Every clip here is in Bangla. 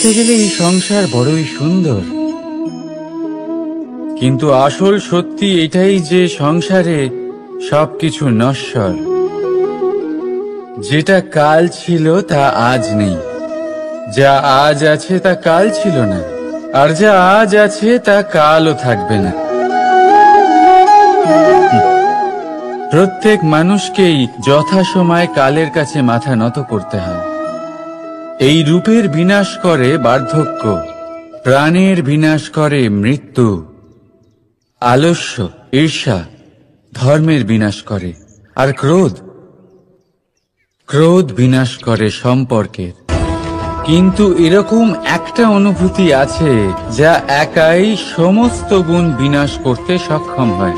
দেখতে গেলে এই সংসার বড়ই সুন্দর, কিন্তু আসল সত্যি এটাই যে সংসারে সবকিছু নশ্বর। যেটা কাল ছিল তা আজ নেই, যা আজ আছে তা কাল ছিল না, আর যা আজ আছে তা কালও থাকবে না। প্রত্যেক মানুষকেই যথাসময়ে কালের কাছে মাথা নত করতে হয়। এই রূপের বিনাশ করে বার্ধক্য, প্রাণের বিনাশ করে মৃত্যু, আলস্য, ঈর্ষা ধর্মের বিনাশ করে, আর ক্রোধ বিনাশ করে সম্পর্কের। কিন্তু এরকম একটা অনুভূতি আছে যা একাই সমস্ত গুণ বিনাশ করতে সক্ষম হয়,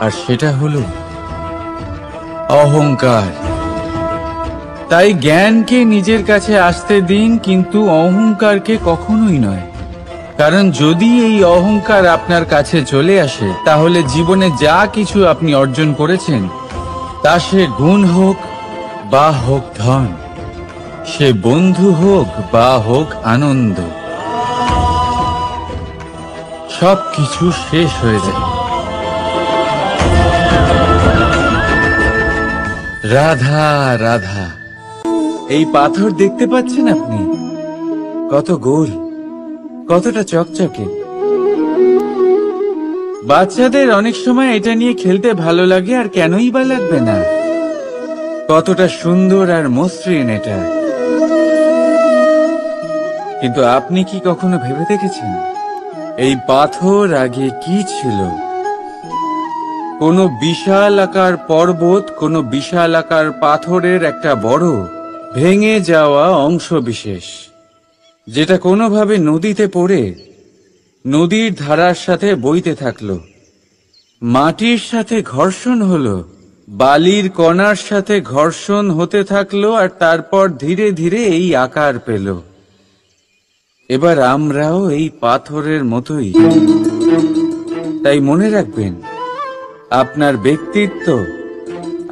আর সেটা হলো অহংকার। তাই জ্ঞানকে নিজের কাছে আসতে দিন, কিন্তু অহংকারকে কখনোই নয়। কারণ যদি এই অহংকার আপনার কাছে চলে আসে, তাহলে জীবনে যা কিছু আপনি অর্জন করেছেন, তা সে গুণ হোক বা হোক ধন, সে বন্ধু হোক বা হোক আনন্দ, সবকিছু শেষ হয়ে যায়। রাধা রাধা। এই পাথর দেখতে পাচ্ছেন আপনি? কত গোল, কতটা চকচকে। বাচ্চাদের অনেক সময় এটা নিয়ে খেলতে ভালো লাগে, আর কেনই বা লাগবে না। কতটা সুন্দর আর মসৃণ এটা। কিন্তু আপনি কি কখনো ভেবে দেখেছেন এই পাথর আগে কি ছিল? কোনো বিশাল আকার পর্বত, কোনো বিশাল আকার পাথরের একটা বড় ভেঙে যাওয়া অংশ বিশেষ, যেটা কোনোভাবে নদীতে পড়ে নদীর ধারার সাথে বইতে থাকলো, মাটির সাথে ঘর্ষণ হলো, বালির কণার সাথে ঘর্ষণ হতে থাকলো, আর তারপর ধীরে ধীরে এই আকার পেল। এবার আমরাও এই পাথরের মতোই। তাই মনে রাখবেন, আপনার ব্যক্তিত্ব,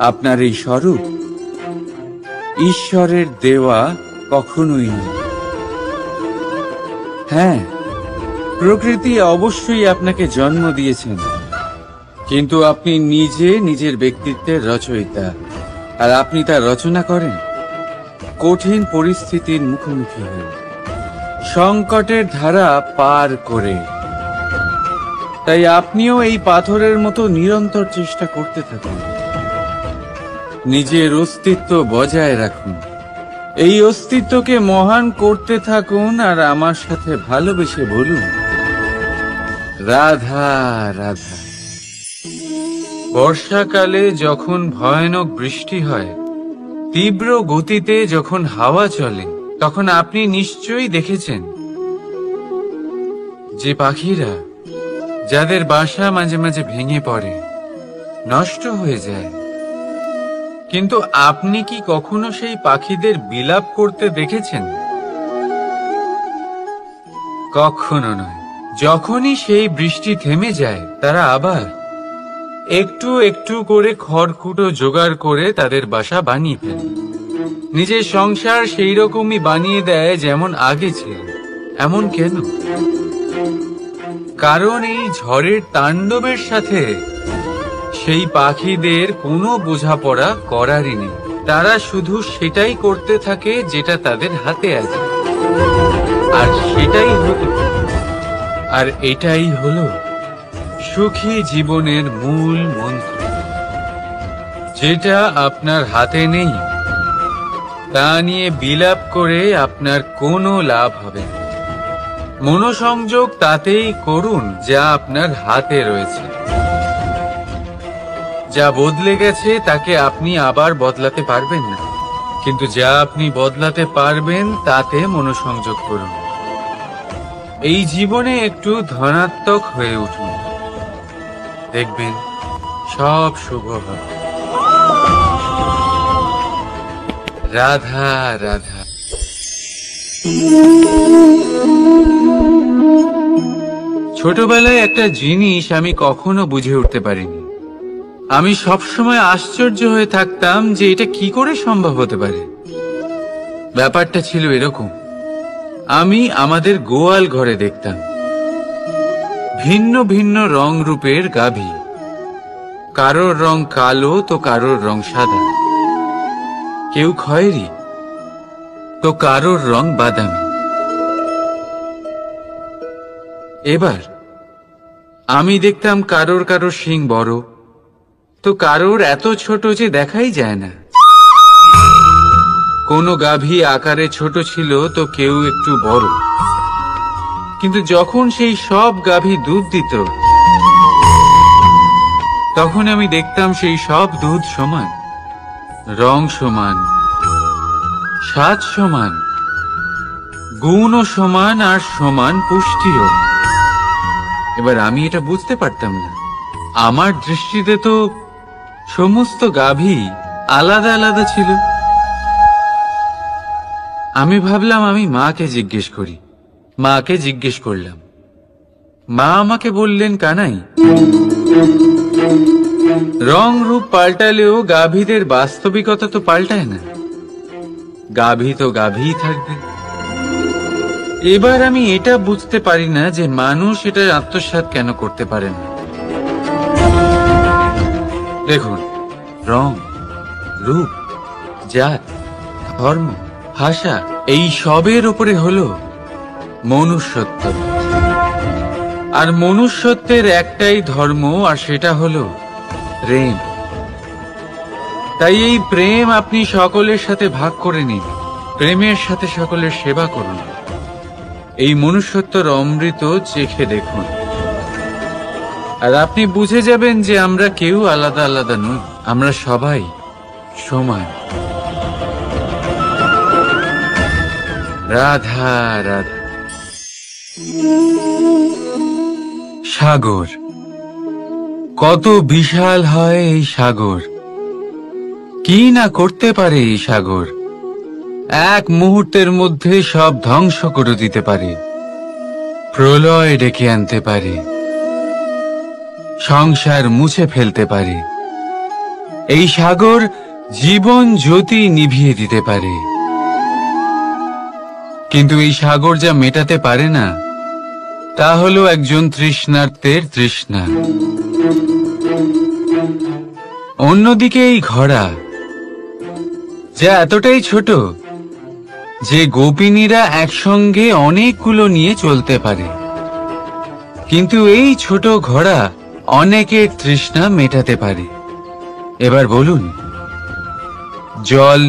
আপনার এই স্বরূপ ঈশ্বরের দেওয়া কখনোই নয়। হ্যাঁ, প্রকৃতি অবশ্যই আপনাকে জন্ম দিয়েছেন, কিন্তু আপনি নিজে নিজের ব্যক্তিত্বের রচয়িতা, আর আপনি তা রচনা করেন কঠিন পরিস্থিতির মুখোমুখি হয়ে, সংকটের ধারা পার করে। তাই আপনিও এই পাথরের মতো নিরন্তর চেষ্টা করতে থাকুন, নিজের অস্তিত্ব বজায় রাখুন, এই অস্তিত্বকে মহান করতে থাকুন, আর আমার সাথে ভালোবেসে বলুন রাধা রাধা। বর্ষাকালে যখন ভয়ানক বৃষ্টি হয়, তীব্র গতিতে যখন হাওয়া চলে, তখন আপনি নিশ্চয়ই দেখেছেন যে পাখিরা, যাদের বাসা মাঝে মাঝে ভেঙে পড়ে, নষ্ট হয়ে যায়। কিন্তু আপনি কি কখনো সেই পাখিদের বিলাপ করতে দেখেছেন? কখনো নয়। যখনই সেই বৃষ্টি থেমে যায়, তারা আবার একটু একটু করে খড়কুটো জোগাড় করে তাদের বাসা বানিয়ে ফেলে। নিজের সংসার সেই রকমই বানিয়ে দেয় যেমন আগে ছিল। এমন কেন? কারণ এই ঝড়ের তাণ্ডবের সাথে সেই পাখিদের কোনো বোঝাপড়া করারই নেই। তারা শুধু সেটাই করতে থাকে যেটা তাদের হাতে আছে, আর সেটাই হলো, আর এটাই হলো সুখী জীবনের মূল মন্ত্র। যেটা আপনার হাতে নেই, তা নিয়ে বিলাপ করে আপনার কোনো লাভ হবে না। মনোসংযোগ তাতেই করুন যা আপনার হাতে রয়েছে। যা বদলে গেছে তাকে আপনি আবার বদলাতে পারবেন না, কিন্তু যা আপনি বদলাতে পারবেন তাতে মনোসংযোগ করুন। এই জীবনে একটু ধনাত্মক হয়ে উঠুন, দেখবেন সব শুভ হবে। রাধা রাধা। ছোটবেলায় একটা জিনিস আমি কখনো বুঝে উঠতে পারিনি। আমি সবসময় আশ্চর্য হয়ে থাকতাম যে এটা কি করে সম্ভব হতে পারে। ব্যাপারটা ছিল এরকম, আমি আমাদের গোয়াল ঘরে দেখতাম ভিন্ন ভিন্ন রং রূপের গাভী, কারোর রং কালো তো কারোর রং সাদা, কেউ খয়েরি তো কারোর রং বাদামি। এবার আমি দেখতাম কারোর কারোর শিং বড় তো কারোর এত ছোট যে দেখাই যায় না। কোনো গাভী আকারে ছোট ছিল তো কেউ একটু বড়, কিন্তু যখন সেই সব গাভী দুধ দিত তখন আমি দেখতাম সেই সব দুধ সমান, রং সমান, স্বাদ সমান, গুণও সমান আর সমান পুষ্টিও। এবার আমি এটা বুঝতে পারতাম না, আমার দৃষ্টিতে তো সমস্ত গাভী আলাদা আলাদা ছিল। আমি ভাবলাম আমি মাকে জিজ্ঞেস করি। মাকে জিজ্ঞেস করলাম। মা আমাকে বললেন, কানাই, রং রূপ পাল্টালেও গাভীদের বাস্তবিকতা তো পাল্টায় না, গাভী তো গাভীই থাকবে। এবার আমি এটা বুঝতে পারি না যে মানুষ এটা আত্মসাৎ কেন করতে পারে না। দেখুন, রং, রূপ, জাত, ধর্ম, ভাষা, এই সবের উপরে হলো মনুষ্যত্ব। আর মনুষ্যত্বের একটাই ধর্ম, আর সেটা হলো প্রেম। তাই এই প্রেম আপনি সকলের সাথে ভাগ করে নিন, প্রেমের সাথে সকলের সেবা করুন। এই মনুষ্যত্বর অমৃত চেখে দেখুন, আর আপনি বুঝে যাবেন যে আমরা কেউ আলাদা আলাদা নই, আমরা সবাই সমান। রাধা রাধা। সাগর, কত বিশাল হয় এই সাগর, কি না করতে পারে এই সাগর। এক মুহূর্তের মধ্যে সব ধ্বংস করে দিতে পারে, প্রলয় ডেকে আনতে পারে, সংসার মুছে ফেলতে পারে। এই সাগর জীবন জ্যোতি নিভিয়ে দিতে পারে। কিন্তু এই সাগর যা মেটাতে পারে না তা হলো একজন তৃষ্ণার্তের তৃষ্ণা। অন্যদিকে এই ঘোড়া, যা এতটাই ছোট যে গোপিনীরা একসঙ্গে অনেকগুলো নিয়ে চলতে পারে, কিন্তু এই ছোট ঘোড়া অনেকের তৃষ্ণা মেটাতে পারে। এবার বলুন, জল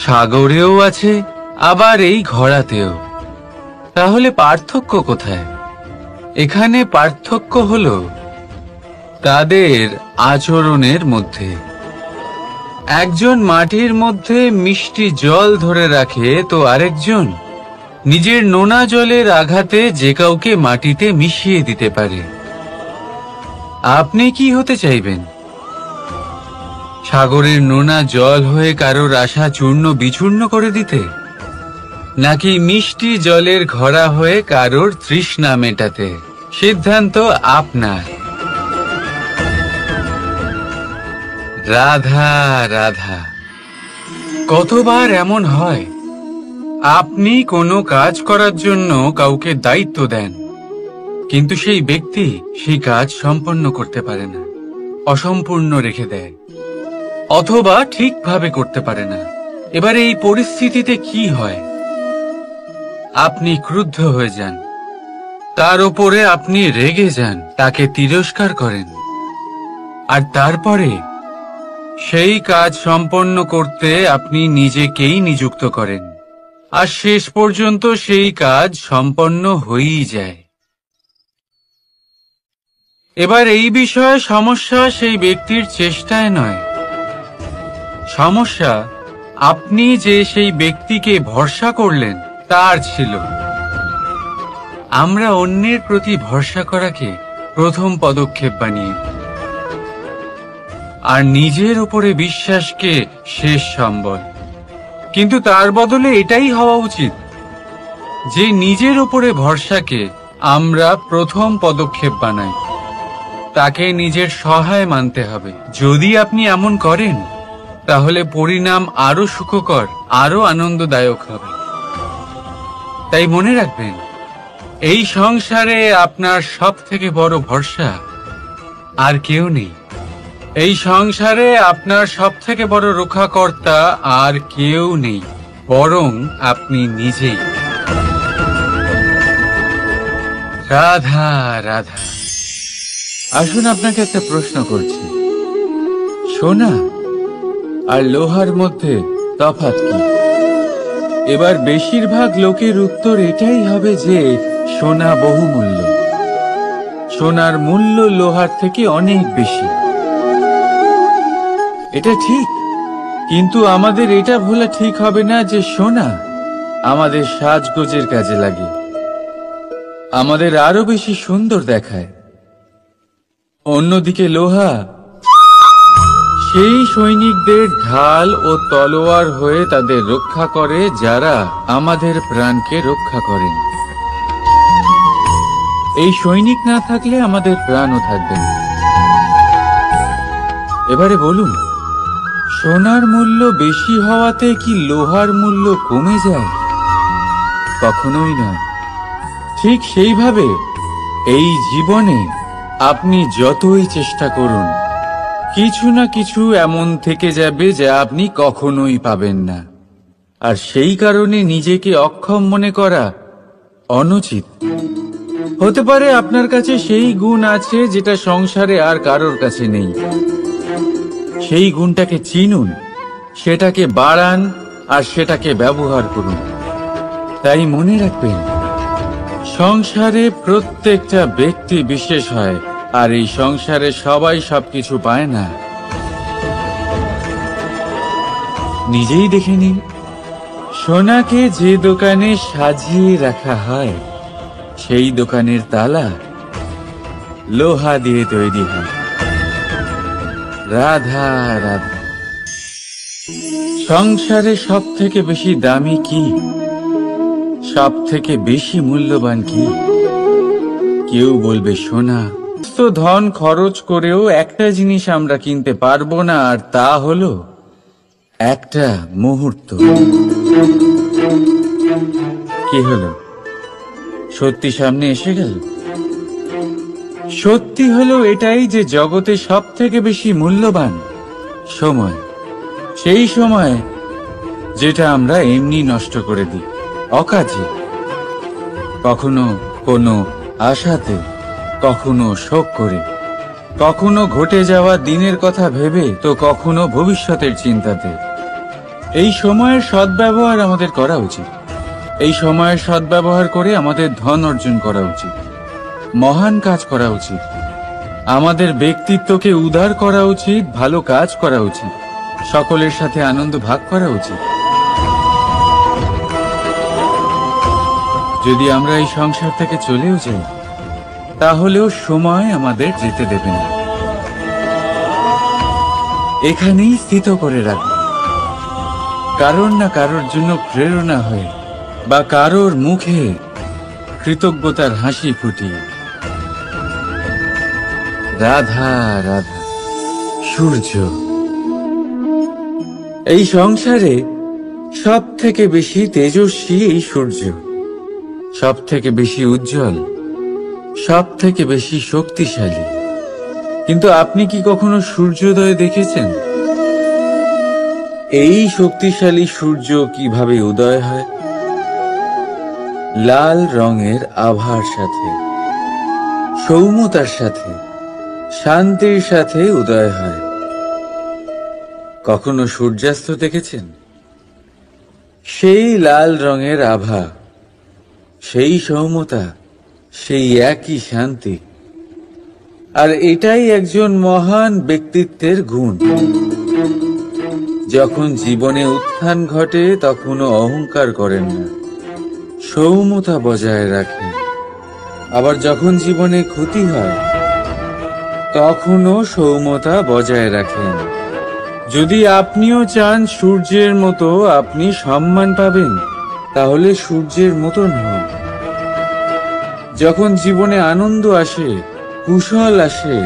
সাগরেও আছে, আবার এই ঘোড়াতেও। তাহলে পার্থক্য কোথায়? এখানে পার্থক্য হলো তাদের আচরণের মধ্যে। একজন মাটির মধ্যে মিষ্টি জল ধরে রাখে তো আরেকজন নিজের নোনা জলের আঘাতে যে কাউকে মাটিতে মিশিয়ে দিতে পারে। আপনি কি হতে চাইবেন? সাগরের নোনা জল হয়ে কারোর আশা চূর্ণ বিচূর্ণ করে দিতে, নাকি মিষ্টি জলের ঘোড়া হয়ে কারোর তৃষ্ণা মেটাতে? সিদ্ধান্ত আপনার। রাধা রাধা। কতবার এমন হয় আপনি কোনো কাজ করার জন্য কাউকে দায়িত্ব দেন, কিন্তু সেই ব্যক্তি সেই কাজ সম্পন্ন করতে পারে না, অসম্পূর্ণ রেখে দেয়, অথবা ঠিকভাবে করতে পারে না। এবারে এই পরিস্থিতিতে কি হয়? আপনি ক্রুদ্ধ হয়ে যান, তার উপরে আপনি রেগে যান, তাকে তিরস্কার করেন, আর তারপরে সেই কাজ সম্পন্ন করতে আপনি নিজেকেই নিযুক্ত করেন, আর শেষ পর্যন্ত সেই কাজ সম্পন্ন হয়েই যায়। এবার এই বিষয়ে সমস্যা সেই ব্যক্তির চেষ্টায় নয়, সমস্যা আপনি যে সেই ব্যক্তিকে ভরসা করলেন তার ছিল। আমরা অন্যের প্রতি ভরসা করাকে প্রথম পদক্ষেপ বানিয়ে, আর নিজের উপরে বিশ্বাসকে শেষ সম্বল। কিন্তু তার বদলে এটাই হওয়া উচিত যে নিজের উপরে ভরসাকে আমরা প্রথম পদক্ষেপ বানাই, তাকে নিজের সহায় মানতে হবে। যদি আপনি এমন করেন তাহলে পরিণাম আরো সুখকর, আরো আনন্দদায়ক হবে। তাই মনে রাখবেন, এই সংসারে আপনার সব থেকে বড় ভরসা আর কেউ নেই। এই সংসারে আপনার সব থেকে বড় রক্ষাকর্তা আর কেউ নেই, বরং আপনি নিজেই। রাধা রাধা। আসুন আপনাকে একটা প্রশ্ন করছি, সোনা আর লোহার মধ্যে তফাৎ কি? এবার বেশিরভাগ লোকের উত্তর এটাই হবে যে সোনা বহুমূল্য, সোনার মূল্য লোহার থেকে অনেক বেশি। এটা ঠিক, কিন্তু আমাদের এটা ভোলা ঠিক হবে না যে সোনা আমাদের সাজগোজের কাজে লাগে, আমাদের আরো বেশি সুন্দর দেখায়। অন্যদিকে লোহা সেই সৈনিকদের ঢাল ও তলোয়ার হয়ে তাদের রক্ষা করে, যারা আমাদের প্রাণকে রক্ষা করেন। এই সৈনিক না থাকলে আমাদের প্রাণও থাকবে না। এবারে বলুন, সোনার মূল্য বেশি হওয়াতে কি লোহার মূল্য কমে যায়? কখনোই নয়। ঠিক সেইভাবে এই জীবনে আপনি যতই চেষ্টা করুন, কিছু না কিছু এমন থেকে যাবে যা আপনি কখনোই পাবেন না। আর সেই কারণে নিজেকে অক্ষম মনে করা অনুচিত। হতে পারে আপনার কাছে সেই গুণ আছে যেটা সংসারে আর কারোর কাছে নেই। সেই গুণটাকে চিনুন, সেটাকে বাড়ান আর সেটাকে ব্যবহার করুন। তাই মনে রাখবেন, সংসারে প্রত্যেকটা ব্যক্তি বিশেষ হয়, আর এই সংসারে সবাই সবকিছু পায় না। নিজেই দেখে নিন, সোনাকে যে দোকানে সাজিয়ে রাখা হয়, সেই দোকানের তালা লোহা দিয়ে তৈরি হয়। রাধা রাধা। সংসারে সব থেকে বেশি দামি কি, সব থেকে বেশি মূল্যবান কি? কেউ বলবে সোনা। তো ধন খরচ করেও একটা জিনিস আমরা কিনতে পারবো না, আর তা হলো একটা মুহূর্ত। কি হলো? সত্যি সামনে এসে গেল। সত্যি হলো এটাই যে জগতে সব থেকে বেশি মূল্যবান সময়, সেই সময় যেটা আমরা এমনি নষ্ট করে দিই অকাজে, কখনো কোনো আশাতে, কখনো শোক করে, কখনো ঘটে যাওয়া দিনের কথা ভেবে, তো কখনো ভবিষ্যতের চিন্তাতে। এই সময়ের সদ্ব্যবহার আমাদের করা উচিত। এই সময়ের সদ্ব্যবহার করে আমাদের ধন অর্জন করা উচিত, মহান কাজ করা উচিত, আমাদের ব্যক্তিত্বকে উদার করা উচিত, ভালো কাজ করা উচিত, সকলের সাথে আনন্দ ভাগ করা উচিত। যদি আমরা এই সংসার থেকে চলেও যাই, তাহলেও সময় আমাদের যেতে দেবে না। এখানেই স্থিত করে রাখবে, কারোর না কারোর জন্য প্রেরণা হয়ে, বা কারোর মুখে কৃতজ্ঞতার হাসি ফুটিয়ে। রাধা রাধা। সূর্য। এই সংসারে সব থেকে বেশি তেজস্বী এই সূর্য, সব থেকে বেশি উজ্জ্বল, সব থেকে বেশি শক্তিশালী। কিন্তু আপনি কি কখনো সূর্যোদয় দেখেছেন? এই শক্তিশালী সূর্য কিভাবে উদয় হয়? লাল রঙের আভার সাথে, সৌম্যতার সাথে, শান্তির সাথে উদয় হয়। কখনো সূর্যাস্ত দেখেছেন? সেই লাল রঙের আভা, সেই সৌম্যতা, সেই একই শান্তি। আর এটাই একজন মহান ব্যক্তিত্বের গুণ। যখন জীবনে উত্থান ঘটে, তখনও অহংকার করেন না, সৌম্যতা বজায় রাখেন। আবার যখন জীবনে ক্ষতি হয়, তখনও সৌম্যতা বজায় রাখেন। যদি আপনিও চান সূর্যের মতো আপনি সম্মান পাবেন, তাহলে সূর্যের মতন হন। যখন জীবনে আনন্দ আসে, কুশল আসে,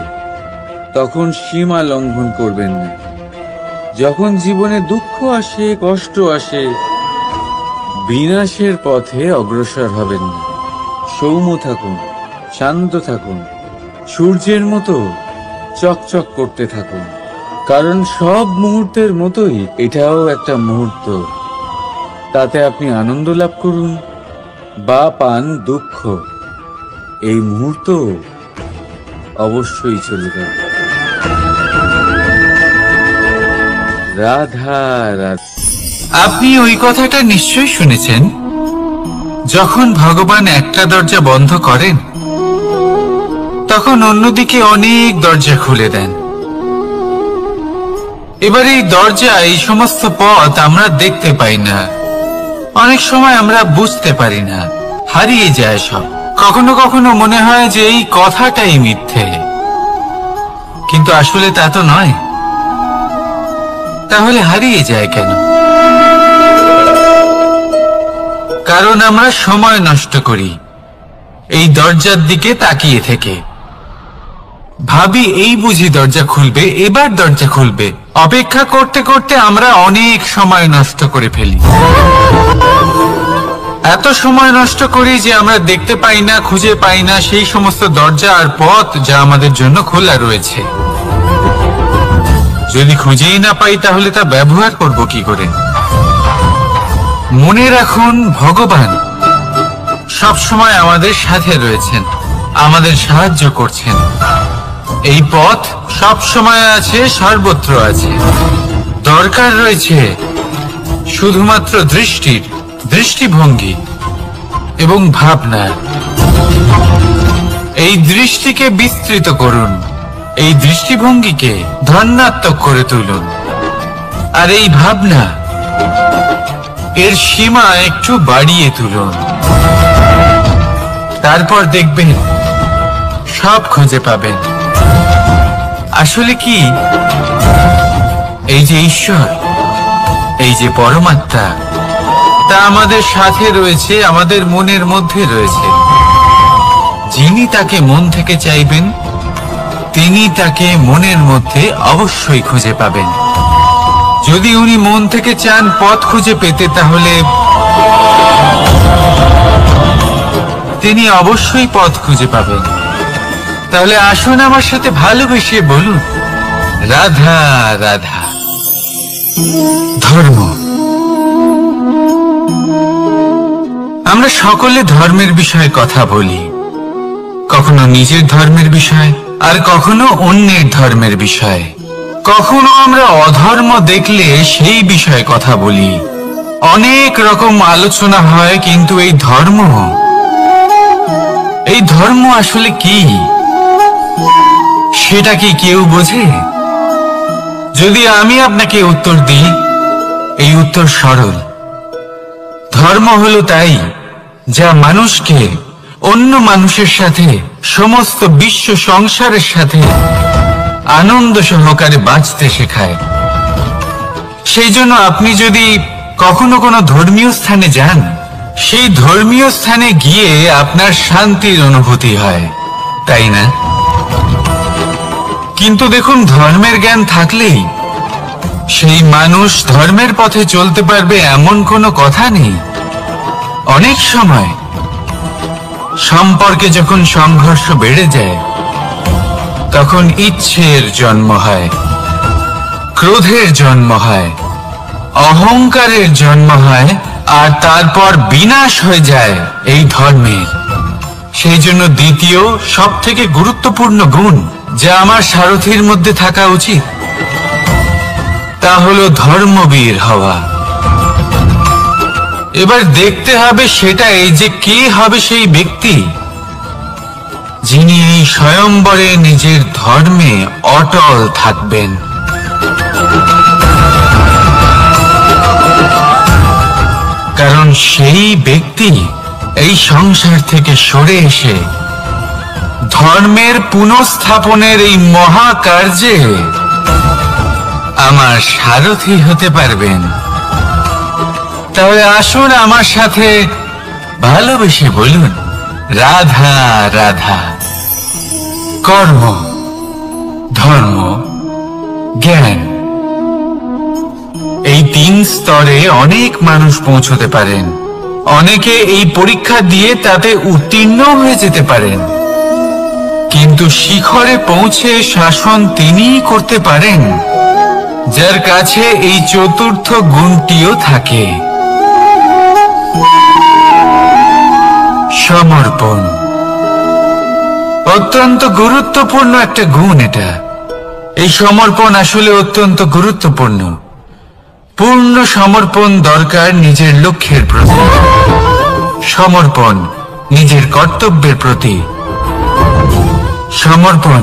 তখন সীমা লঙ্ঘন করবেন না। যখন জীবনে দুঃখ আসে, কষ্ট আসে, বিনাশের পথে অগ্রসর হবেন না। সৌম্য থাকুন, শান্ত থাকুন, সূর্যের মতো চকচক করতে থাকুন। কারণ সব মুহূর্তের মতোই এটাও একটা মুহূর্ত। তাতে আপনি আনন্দ লাভ করুন বা পান দুঃখ, এই মুহূর্ত অবশ্যই চলে যাবে। রাধা রাধা। আপনি ওই কথাটা নিশ্চয়ই শুনেছেন, যখন ভগবান একটা দরজা বন্ধ করেন তখন অন্যদিকে অনেক দরজা খুলে দেন। এবার এই দরজা, এই সমস্ত পথ আমরা দেখতে পাই না, অনেক সময় আমরা বুঝতে পারি না, হারিয়ে যায় সব। কখনো কখনো মনে হয় যে এই কথাটাই মিথ্যে, কিন্তু আসলে তা তো নয়। তাহলে হারিয়ে যায় কেন? কারণ আমরা সময় নষ্ট করি এই দরজার দিকে তাকিয়ে থেকে। ভাবি এই বুঝি দরজা খুলবে, এবার দরজা খুলবে। অপেক্ষা করতে করতে আমরা অনেক সময় নষ্ট করে ফেলি। এত সময় নষ্ট করি যে আমরা দেখতে পাই না, খুঁজে পাই না সেই সমস্ত দরজা আর পথ যা আমাদের জন্য খোলা রয়েছে। যদি খুঁজেই না পাই তাহলে তা ব্যবহার করব কি করে? মনে রাখুন, ভগবান সব সময় আমাদের সাথে রয়েছেন, আমাদের সাহায্য করছেন। এই পথ সব সময় আছে, সর্বত্র আছে। দরকার রয়েছে শুধুমাত্র দৃষ্টির, দৃষ্টিভঙ্গি এবং ভাবনা। এই দৃষ্টিকে বিস্তৃত করুন, এই দৃষ্টিভঙ্গিকে ধন্যাত্মক করে তুলুন, আর এই ভাবনা, এর সীমা একটু বাড়িয়ে তুলুন। তারপর দেখবেন সব খুঁজে পাবেন। আসলে কি, এই যে ঈশ্বর, এই যে পরমাত্মা, তা আমাদের সাথে রয়েছে, আমাদের মনের মধ্যে রয়েছে। যিনি তাকে মন থেকে চাইবেন তিনি তাকে মনের মধ্যে অবশ্যই খুঁজে পাবেন। যদি উনি মন থেকে চান পথ খুঁজে পেতে, তাহলে তিনি অবশ্যই পথ খুঁজে পাবেন। তাহলে আসুন আমার সাথে ভালোবেসে বলুন, রাধা রাধা। ধর্ম। আমরা সকলে ধর্মের বিষয়ে কথা বলি, কখনো নিজের ধর্মের বিষয়, আর কখনো অন্যের ধর্মের বিষয়। কখনো আমরা অধর্ম দেখলে সেই বিষয়ে কথা বলি। অনেক রকম আলোচনা হয়, কিন্তু এই ধর্ম আসলে কি, সেটা কি কেউ বোঝে? যদি আমি আপনাকে উত্তর দিই, এই উত্তর সরল। ধর্ম হলো তাই যা মানুষকে অন্য মানুষের সাথে, সমস্ত বিশ্ব সংসারের সাথে আনন্দ সহকারে বাঁচতে শেখায়। সেই জন্য আপনি যদি কখনো কোনো ধর্মীয় স্থানে যান, সেই ধর্মীয় স্থানে গিয়ে আপনার শান্তির অনুভূতি হয়, তাই না? কিন্তু দেখুন, ধর্মের জ্ঞান থাকলেই সেই মানুষ ধর্মের পথে চলতে পারবে এমন কোনো কথা নেই। অনেক সময় সম্পর্কে যখন সংঘর্ষ বেড়ে যায়, তখন ইচ্ছের জন্ম হয়, ক্রোধের জন্ম হয়, অহংকারের জন্ম হয়, আর তারপর বিনাশ হয়ে যায় এই ধর্মের। সেই জন্য দ্বিতীয় সব থেকে গুরুত্বপূর্ণ গুণ যা আমার সারথীর মধ্যে থাকা উচিত, তা হলো ধর্মবীর হওয়া। এবার দেখতে হবে সেটাই যে কে হবে সেই ব্যক্তি যিনি এই স্বয়ম্বরে নিজের ধর্মে অটল থাকবেন। কারণ সেই ব্যক্তি এই সংসার থেকে সরে এসে ধর্মের পুনঃস্থাপনের এই মহাকার্যে আমার সারথি হতে পারবেন। তাহলে আসুন আমার সাথে ভালোবেসে বলুন, রাধা রাধা। কর্ম, ধর্ম, জ্ঞান, স্তরে অনেক মানুষ পৌঁছতে পারেন। অনেকে এই পরীক্ষা দিয়ে তাতে উত্তীর্ণ হয়ে যেতে পারেন, কিন্তু শিখরে পৌঁছে শাসন তিনিই করতে পারেন যার কাছে এই চতুর্থ গুণটিও থাকে, সমর্পণ। অত্যন্ত গুরুত্বপূর্ণ একটা গুণ এটা। এই সমর্পণ আসলে অত্যন্ত গুরুত্বপূর্ণ। পূর্ণ সমর্পণ দরকার নিজের লক্ষ্যের প্রতি, সমর্পণ নিজের কর্তব্যের প্রতি, সমর্পণ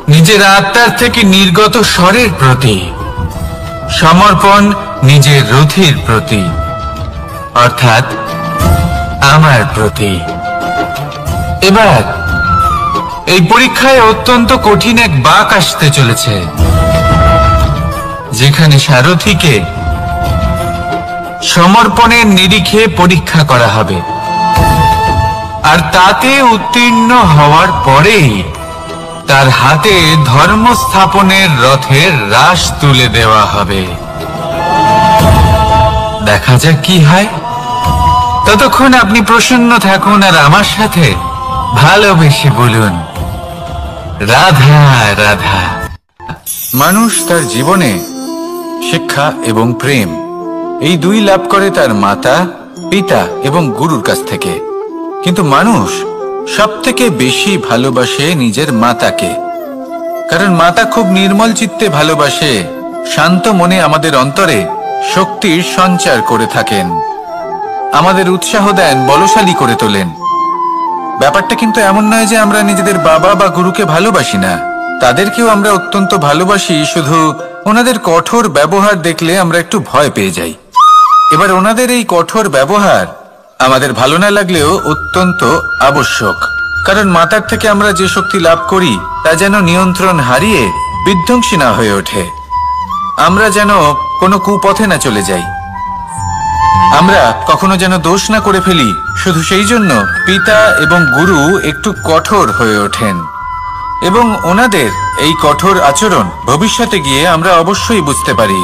নিজের আত্মার থেকে নির্গত স্বরের প্রতি, সমর্পণ নিজের রথির প্রতি, অর্থাৎ আমার প্রতি। এবার এই পরীক্ষায় অত্যন্ত কঠিন এক বাঁক আসতে চলেছে, যেখানে সারথীকে সমর্পণের নিরিখে পরীক্ষা করা হবে, আর তাতে উত্তীর্ণ হওয়ার পরেই তার হাতে ধর্ম স্থাপনের রথের রাশ তুলে দেওয়া হবে। দেখা যাক কি হয়। ততক্ষণ আপনি প্রসন্ন থাকুন আর আমার সাথে ভালোবেসে বলুন, রাধা রাধা। মানুষ তার জীবনে শিক্ষা এবং প্রেম এই দুই লাভ করে তার মাতা, পিতা এবং গুরুর কাছ থেকে। কিন্তু মানুষ সবথেকে বেশি ভালোবাসে নিজের মাতাকে, কারণ মাতা খুব নির্মল চিত্তে ভালোবাসে, শান্ত মনে আমাদের অন্তরে শক্তির সঞ্চার করে থাকেন, আমাদের উৎসাহ দেন, বলশালী করে তোলেন। ব্যাপারটা কিন্তু এমন নয় যে আমরা নিজেদের বাবা বা গুরুকে ভালোবাসি না, তাদেরকেও আমরা অত্যন্ত ভালোবাসি, শুধু ওনাদের কঠোর ব্যবহার দেখলে আমরা একটু ভয় পেয়ে যাই। এবার ওনাদের এই কঠোর ব্যবহার আমাদের ভালো না লাগলেও অত্যন্ত আবশ্যক, কারণ মাতার থেকে আমরা যে শক্তি লাভ করি তা যেন নিয়ন্ত্রণ হারিয়ে বিধ্বংসী না হয়ে ওঠে, আমরা যেন কোনো কুপথে না চলে যাই, আমরা কখনো যেন দোষ না করে ফেলি। শুধু সেই জন্য পিতা এবং গুরু একটু কঠোর হয়ে ওঠেন, এবং ওনাদের এই কঠোর আচরণ ভবিষ্যতে গিয়ে আমরা অবশ্যই বুঝতে পারি।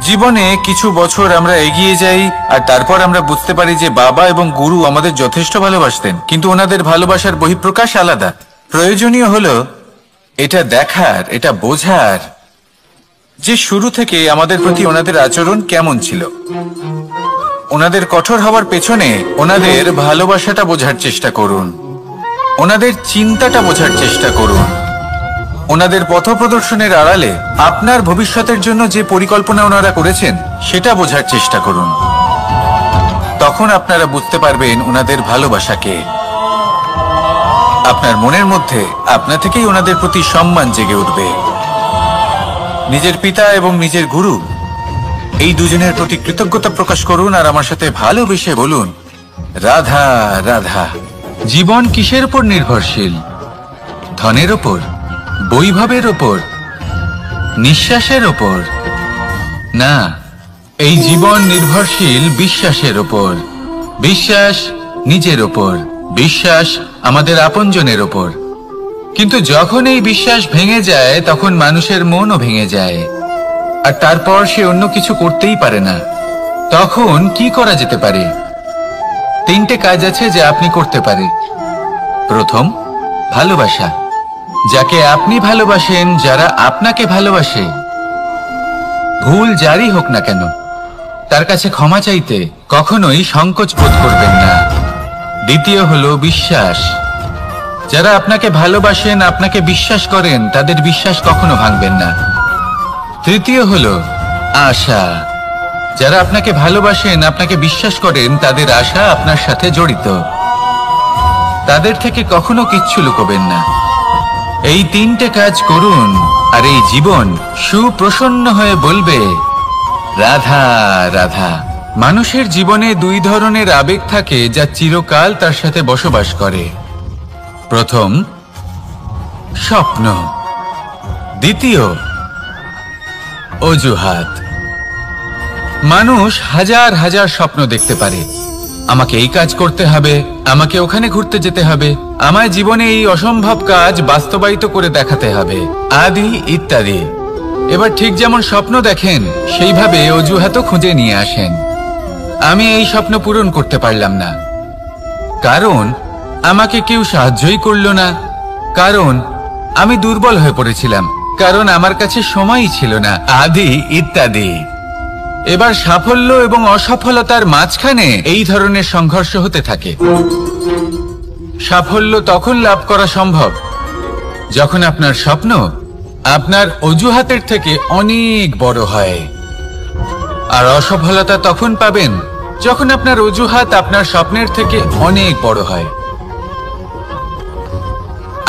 জীবনে কিছু বছর আমরা এগিয়ে যাই আর তারপর আমরা বুঝতে পারি যে বাবা এবং গুরু আমাদের যথেষ্ট ভালোবাসতেন, কিন্তু ওনাদের ভালোবাসার বহিঃপ্রকাশ আলাদা। প্রয়োজনীয় হলো এটা দেখার, এটা বোঝার যে শুরু থেকে আমাদের প্রতি ওনাদের আচরণ কেমন ছিল। ওনাদের কঠোর হওয়ার পেছনে ওনাদের ভালোবাসাটা বোঝার চেষ্টা করুন, ওনাদের চিন্তাটা বোঝার চেষ্টা করুন, ওনাদের পথপ্রদর্শনের আড়ালে আপনার ভবিষ্যতের জন্য যে পরিকল্পনা ওনারা করেছেন সেটা বোঝার চেষ্টা করুন। তখন আপনারা বুঝতে পারবেন ওনাদের ভালোবাসাকে। আপনার মনের মধ্যে আপনা থেকেই ওনাদের প্রতি সম্মান জেগে উঠবে। নিজের পিতা এবং নিজের গুরু এই দুজনের প্রতি কৃতজ্ঞতা প্রকাশ করুন আর আমার সাথে ভালোবেসে বলুন, রাধা রাধা। জীবন কিসের উপর নির্ভরশীল? ধনের ওপর, বৈভবের ওপর, নিঃশ্বাসের ওপর? না, এই জীবন নির্ভরশীল বিশ্বাসের ওপর। বিশ্বাস নিজের ওপর, বিশ্বাস আমাদের আপনজনের ওপর। কিন্তু যখন এই বিশ্বাস ভেঙে যায় তখন মানুষের মনও ভেঙে যায়, আর তারপর সে অন্য কিছু করতেই পারে না। তখন কি করা যেতে পারে? তিনটে কাজ আছে যা আপনি করতে পারেন। প্রথম, ভালোবাসা। যাকে আপনি ভালোবাসেন, যারা আপনাকে ভালোবাসে, ভুল যারই হোক না কেন, তার কাছে ক্ষমা চাইতে কখনোই সংকোচ বোধ করবেন না। দ্বিতীয় হলো বিশ্বাস। যারা আপনাকে ভালোবাসেন, আপনাকে বিশ্বাস করেন, তাদের বিশ্বাস কখনো ভাঙবেন না। তৃতীয় হলো আশা। যারা আপনাকে ভালোবাসেন, আপনাকে বিশ্বাস করেন, তাদের আশা আপনার সাথে জড়িত, তাদের থেকে কখনো কিচ্ছু লুকোবেন না। এই তিনটে কাজ করুন আর এই জীবন সুপ্রসন্ন হয়ে বলবে, রাধা রাধা। মানুষের জীবনে দুই ধরনের আবেগ থাকে যা চিরকাল তার সাথে বসবাস করে। প্রথম, স্বপ্ন। দ্বিতীয়, অজুহাত। মানুষ হাজার হাজার স্বপ্ন দেখতে পারে। আমাকে এই কাজ করতে হবে, আমাকে ওখানে ঘুরতে যেতে হবে, আমায় জীবনে এই অসম্ভব কাজ বাস্তবায়িত করে দেখাতে হবে, আদি ইত্যাদি। এবার ঠিক যেমন স্বপ্ন দেখেন সেইভাবে অজুহাতও খুঁজে নিয়ে আসেন। আমি এই স্বপ্ন পূরণ করতে পারলাম না, কারণ আমাকে কেউ সাহায্যই করলো না, কারণ আমি দুর্বল হয়ে পড়েছিলাম, কারণ আমার কাছে সময়ই ছিল না, আদি ইত্যাদি। এবার সাফল্য এবং অসফলতার মাঝখানে এই ধরনের সংঘর্ষ হতে থাকে। সাফল্য তখন লাভ করা সম্ভব যখন আপনার স্বপ্ন আপনার অজুহাতের থেকে অনেক বড় হয়, আর অসফলতা তখন পাবেন যখন আপনার অজুহাত আপনার স্বপ্নের থেকে অনেক বড় হয়।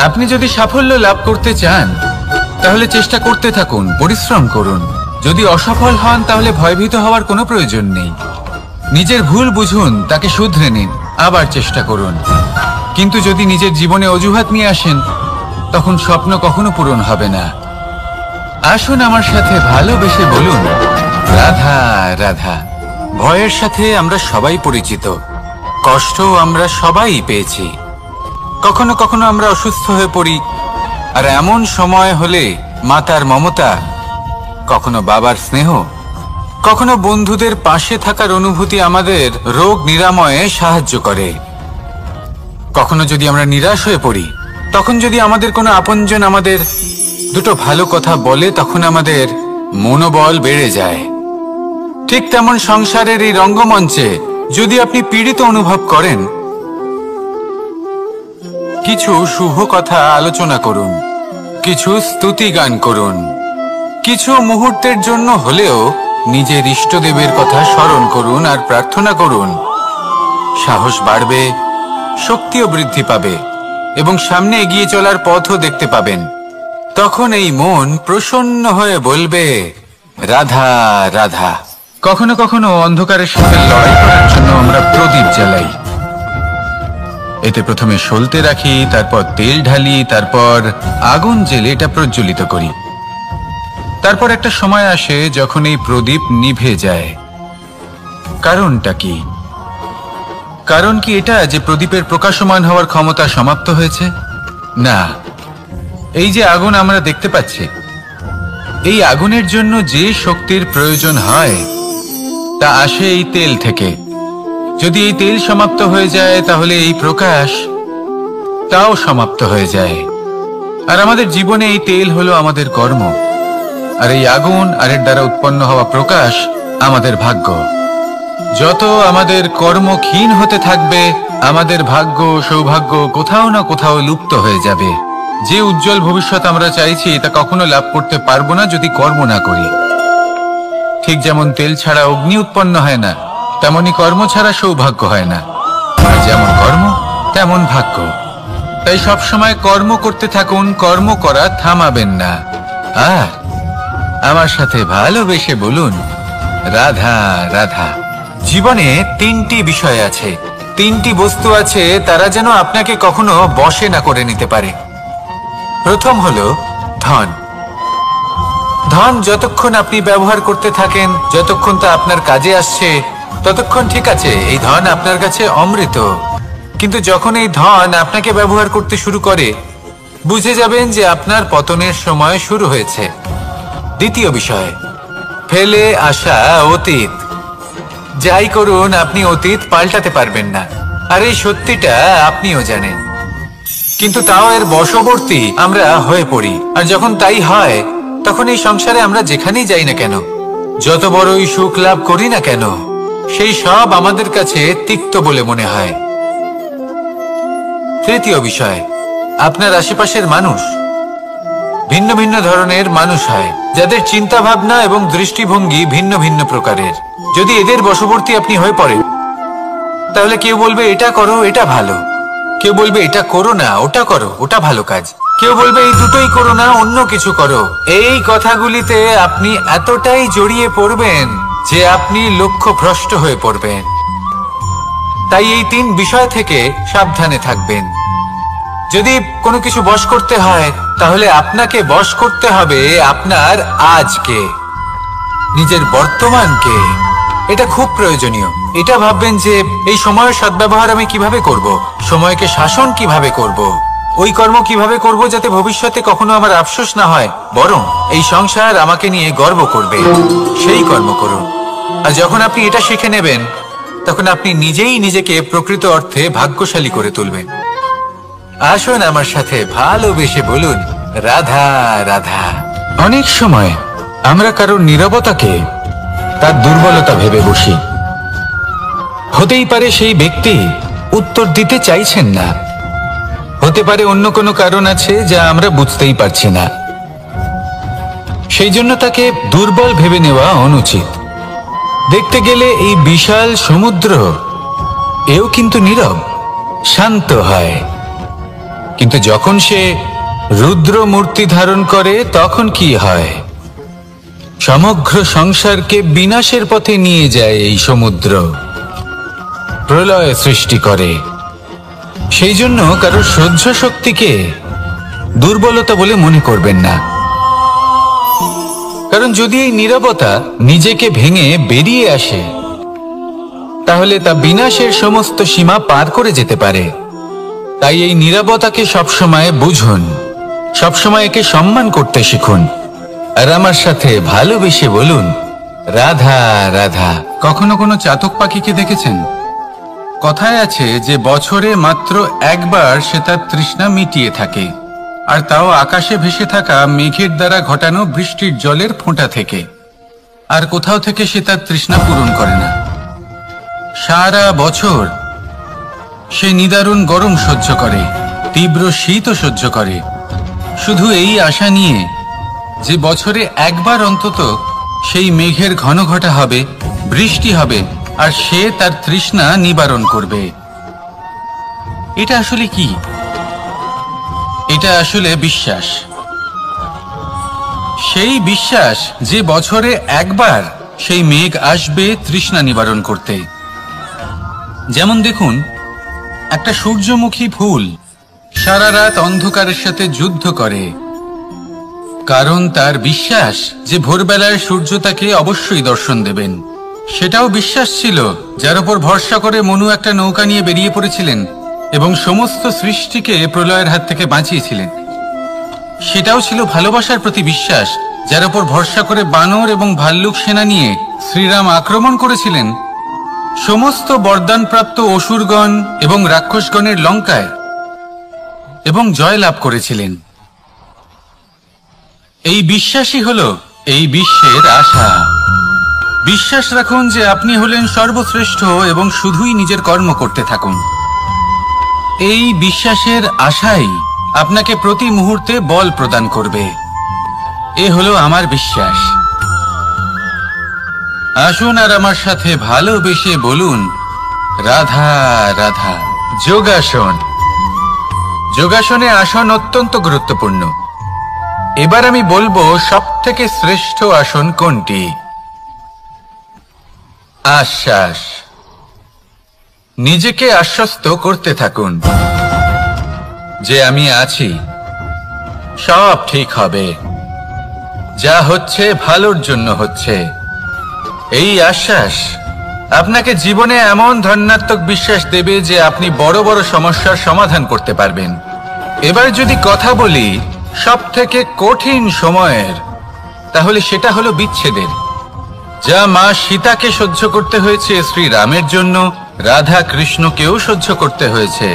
আপনি যদি সাফল্য লাভ করতে চান তাহলে চেষ্টা করতে থাকুন, পরিশ্রম করুন। যদি অসফল হন তাহলে ভয়ভীত হওয়ার কোনো প্রয়োজন নেই। নিজের ভুল বুঝুন, তাকে শুধরে নিন, আবার চেষ্টা করুন। কিন্তু যদি নিজের জীবনে অজুহাত নিয়ে আসেন তখন স্বপ্ন কখনো পূরণ হবে না। আসুন আমার সাথে ভালোবেসে বলুন, রাধা রাধা। ভয়ের সাথে আমরা সবাই পরিচিত, কষ্ট আমরা সবাই পেয়েছি। কখনো কখনো আমরা অসুস্থ হয়ে পড়ি, আর এমন সময় হলে মাতার মমতা, কখনো বাবার স্নেহ, কখনো বন্ধুদের পাশে থাকার অনুভূতি আমাদের রোগ নিরাময়ে সাহায্য করে। কখনো যদি আমরা নিরাশ হয়ে পড়ি, তখন যদি আমাদের কোনো আপনজন আমাদের দুটো ভালো কথা বলে, তখন আমাদের মনোবল বেড়ে যায়। ঠিক তেমন সংসারের এই রঙ্গমঞ্চে যদি আপনি পীড়িত অনুভব করেন, কিছু শুভ কথা আলোচনা করুন, কিছু স্তুতি গান করুন, কিছু মুহূর্তের জন্য হলেও নিজের ইষ্টদেবের কথা স্মরণ করুন আর প্রার্থনা করুন। সাহস বাড়বে, শক্তিও বৃদ্ধি পাবে এবং সামনে এগিয়ে চলার পথও দেখতে পাবেন। তখন এই মন প্রসন্ন হয়ে বলবে, রাধা রাধা। কখনো কখনো অন্ধকারের সাথে লড়াই করার জন্য আমরা প্রদীপ জ্বালাই। এতে প্রথমে সলতে রাখি, তারপর তেল ঢালি, তারপর আগুন জেলে এটা প্রজ্বলিত করি। তারপর একটা সময় আসে যখন এই প্রদীপ নিভে যায়। কারণটা কি? কারণ কি এটা যে প্রদীপের প্রকাশমান হওয়ার ক্ষমতা সমাপ্ত হয়েছে? না, এই যে আগুন আমরা দেখতে পাচ্ছি, এই আগুনের জন্য যে শক্তির প্রয়োজন হয় তা আসে এই তেল থেকে। যদি এই তেল সমাপ্ত হয়ে যায় তাহলে এই প্রকাশ তাও সমাপ্ত হয়ে যায়। আর আমাদের জীবনে এই তেল হলো আমাদের কর্ম, আর এই আগুন আর এর দ্বারা উৎপন্ন হওয়া প্রকাশ আমাদের ভাগ্য। যত আমাদের কর্ম ক্ষীণ হতে থাকবে, আমাদের ভাগ্য সৌভাগ্য কোথাও না কোথাও লুপ্ত হয়ে যাবে। যে উজ্জ্বল ভবিষ্যৎ আমরা চাইছি তা কখনো লাভ করতে পারবো না যদি কর্ম না করি। ঠিক যেমন তেল ছাড়া অগ্নি উৎপন্ন হয় না, তেমনি কর্ম ছাড়া সৌভাগ্য হয় না। আর যেমন কর্ম তেমন ভাগ্য। তাই সবসময় কর্ম করতে থাকুন, কর্ম করা থামাবেন না। আর আমার সাথে ভালোবেসে বলুন, রাধা রাধা। জীবনে তিনটি বিষয় আছে, তিনটি বস্তু আছে, তারা যেন আপনাকে কখনো বশে না করে নিতে পারে। প্রথম হলো ধন। ধন যতক্ষণ আপনি ব্যবহার করতে থাকেন, যতক্ষণ তা আপনার কাজে আসছে, ততক্ষণ ঠিক আছে, এই ধন আপনার কাছে অমৃত। কিন্তু যখন এই ধন আপনাকে ব্যবহার করতে শুরু করে, বুঝে যাবেন যে আপনার পতনের সময় শুরু হয়েছে। দ্বিতীয় বিষয়, ফেলে আসা অতীত। যাই করুন আপনি অতীত পাল্টাতে পারবেন না, আর এই সত্যিটা আপনিও জানেন। কিন্তু তাও এর বশবর্তী আমরা হয়ে পড়ি, আর যখন তাই হয় তখন এই সংসারে আমরা যেখানেই যাই না কেন, যত বড়ই সুখ লাভ করি না কেন, সেই সব আমাদের কাছে তিক্ত বলে মনে হয়। তৃতীয় বিষয়, আপনার আশেপাশের মানুষ ভিন্ন ভিন্ন ধরনের মানুষ হয়, যাদের চিন্তা ভাবনা এবং দৃষ্টিভঙ্গি ভিন্ন ভিন্ন প্রকারের। যদি এদের বশবর্তী আপনি হয়ে পড়েন, তাহলে কেউ বলবে এটা করো, এটা ভালো। কেউ বলবে এটা করো না, ওটা করো, ওটা ভালো কাজ। কেউ বলবে এই দুটোই করো না, অন্য কিছু করো। এই কথাগুলিতে আপনি এতটাই জড়িয়ে পড়বেন যে আপনি লক্ষ্যভ্রষ্ট হয়ে পড়বেন। তাই এই তিন বিষয় থেকে সাবধানে থাকবেন। যদি কোনো কিছু বশ করতে হয়, তাহলে আপনাকে বশ করতে হবে আপনার আজকে, নিজের বর্তমানকে। এটা খুব প্রয়োজনীয়। এটা ভাববেন যে এই সময়ের সদ্ব্যবহার আমি কিভাবে করব, সময়কে শাসন কিভাবে করব, ওই কর্ম কিভাবে করব যাতে ভবিষ্যতে কখনো আমার আফসোস না হয়, বরং এই সংসার আমাকে নিয়ে গর্ব করবে, সেই কর্ম করুন। আর যখন আপনি এটা শিখে নেবেন, তখন আপনি নিজেই নিজেকে প্রকৃত অর্থে ভাগ্যশালী করে তুলবেন। আসুন আমার সাথে ভালোবেসে বলুন, রাধা রাধা। অনেক সময় আমরা কারোর নীরবতাকে তার দুর্বলতা ভেবে বসি। হতেই পারে সেই ব্যক্তি উত্তর দিতে চাইছেন না, হতে পারে অন্য কোনো কারণ আছে যা আমরা বুঝতেই পারছি না। সেই জন্য তাকে দুর্বল ভেবে নেওয়া অনুচিত। দেখতে গেলে এই বিশাল সমুদ্র এও কিন্তু নীরব, শান্ত হয়। কিন্তু যখন সে রুদ্র মূর্তি ধারণ করে তখন কি হয়? সমগ্র সংসারকে বিনাশের পথে নিয়ে যায় এই সমুদ্র, প্রলয় সৃষ্টি করে। সেই জন্য কারো সহ্য শক্তিকে দুর্বলতা বলে মনে করবেন না, কারণ যদি এই নীরবতা নিজেকে ভেঙে বেরিয়ে আসে, তাহলে তা বিনাশের সমস্ত সীমা পার করে যেতে পারে। তাই এই নীরবতাকে সবসময় বুঝুন, সবসময় একে সম্মান করতে শিখুন, আর আমার সাথে ভালোবেসে বলুন, রাধা রাধা। কখনো কোনো চাতক পাখিকে দেখেছেন? কথায় আছে যে বছরে মাত্র একবার সে তার তৃষ্ণা মিটিয়ে থাকে, আর তাও আকাশে ভেসে থাকা মেঘের দ্বারা ঘটানো বৃষ্টির জলের ফোঁটা থেকে। আর কোথাও থেকে সে তার তৃষ্ণা পূরণ করে না। সারা বছর সে নিদারুণ গরম সহ্য করে, তীব্র শীতও সহ্য করে, শুধু এই আশা নিয়ে যে বছরে একবার অন্তত সেই মেঘের ঘন ঘটা হবে, বৃষ্টি হবে, আর সে তার তৃষ্ণা নিবারণ করবে। এটা আসলে কি? এটা আসলে বিশ্বাস। সেই বিশ্বাস যে বছরে একবার সেই মেঘ আসবে তৃষ্ণা নিবারণ করতে। যেমন দেখুন, একটা সূর্যমুখী ফুল সারা রাত অন্ধকারের সাথে যুদ্ধ করে, কারণ তার বিশ্বাস যে ভোরবেলায় সূর্য তাকে অবশ্যই দর্শন দেবেন। সেটাও বিশ্বাস ছিল যার উপর ভরসা করে মনু একটা নৌকা নিয়ে বেরিয়ে পড়েছিলেন এবং সমস্ত সৃষ্টিকে প্রলয়ের হাত থেকে বাঁচিয়েছিলেন। সেটাও ছিল ভালোবাসার প্রতি বিশ্বাস, যার উপর ভরসা করে বানর এবং ভাল্লুক সেনা নিয়ে শ্রীরাম আক্রমণ করেছিলেন সমস্ত বরদানপ্রাপ্ত অসুরগণ এবং রাক্ষসগণের লঙ্কায় এবং জয় লাভ করেছিলেন। এই বিশ্বাসই হল এই বিশ্বের আশা। বিশ্বাস রাখুন যে আপনি হলেন সর্বশ্রেষ্ঠ এবং শুধুই নিজের কর্ম করতে থাকুন। এই বিশ্বাসের আশাই আপনাকে প্রতি মুহূর্তে বল প্রদান করবে। এ হলো আমার বিশ্বাস। আসুন আর আমার সাথে ভালোবেসে বলুন, রাধা রাধা। যোগাসন। যোগাসনে আসন অত্যন্ত গুরুত্বপূর্ণ। এবার আমি বলবো সবথেকে শ্রেষ্ঠ আসন কোনটি। আশ্বাস। নিজেকে আশ্বস্ত করতে থাকুন যে আমি আছি, সব ঠিক হবে, যা হচ্ছে ভালোর জন্য হচ্ছে। এই আশ্বাস আপনাকে জীবনে এমন ধন্যাত্মক বিশ্বাস দেবে যে আপনি বড় বড় সমস্যার সমাধান করতে পারবেন। এবার যদি কথা বলি সবথেকে কঠিন সময়ের, তাহলে সেটা হলো বিচ্ছেদের, যা মা সীতাকে সহ্য করতে হয়েছে শ্রীরামের জন্য, রাধা কৃষ্ণকেও সহ্য করতে হয়েছে।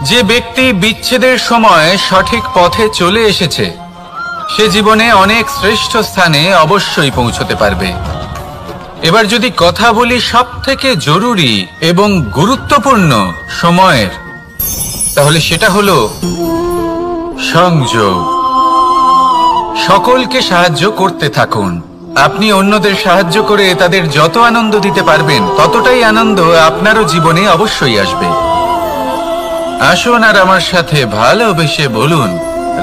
যে ব্যক্তি বিচ্ছেদের সময় সঠিক পথে চলে এসেছে, সে জীবনে অনেক শ্রেষ্ঠ স্থানে অবশ্যই পৌঁছতে পারবে। এবার যদি কথা বলি সবথেকে জরুরি এবং গুরুত্বপূর্ণ সময়ের, তাহলে সেটা হলো সংযোগ। সকলকে সাহায্য করতে থাকুন। আপনি অন্যদের সাহায্য করে তাদের যত আনন্দ দিতে পারবেন, ততটাই আনন্দ আপনারও জীবনে অবশ্যই আসবে। আসুন আর আমার সাথে ভালোবেসে বলুন,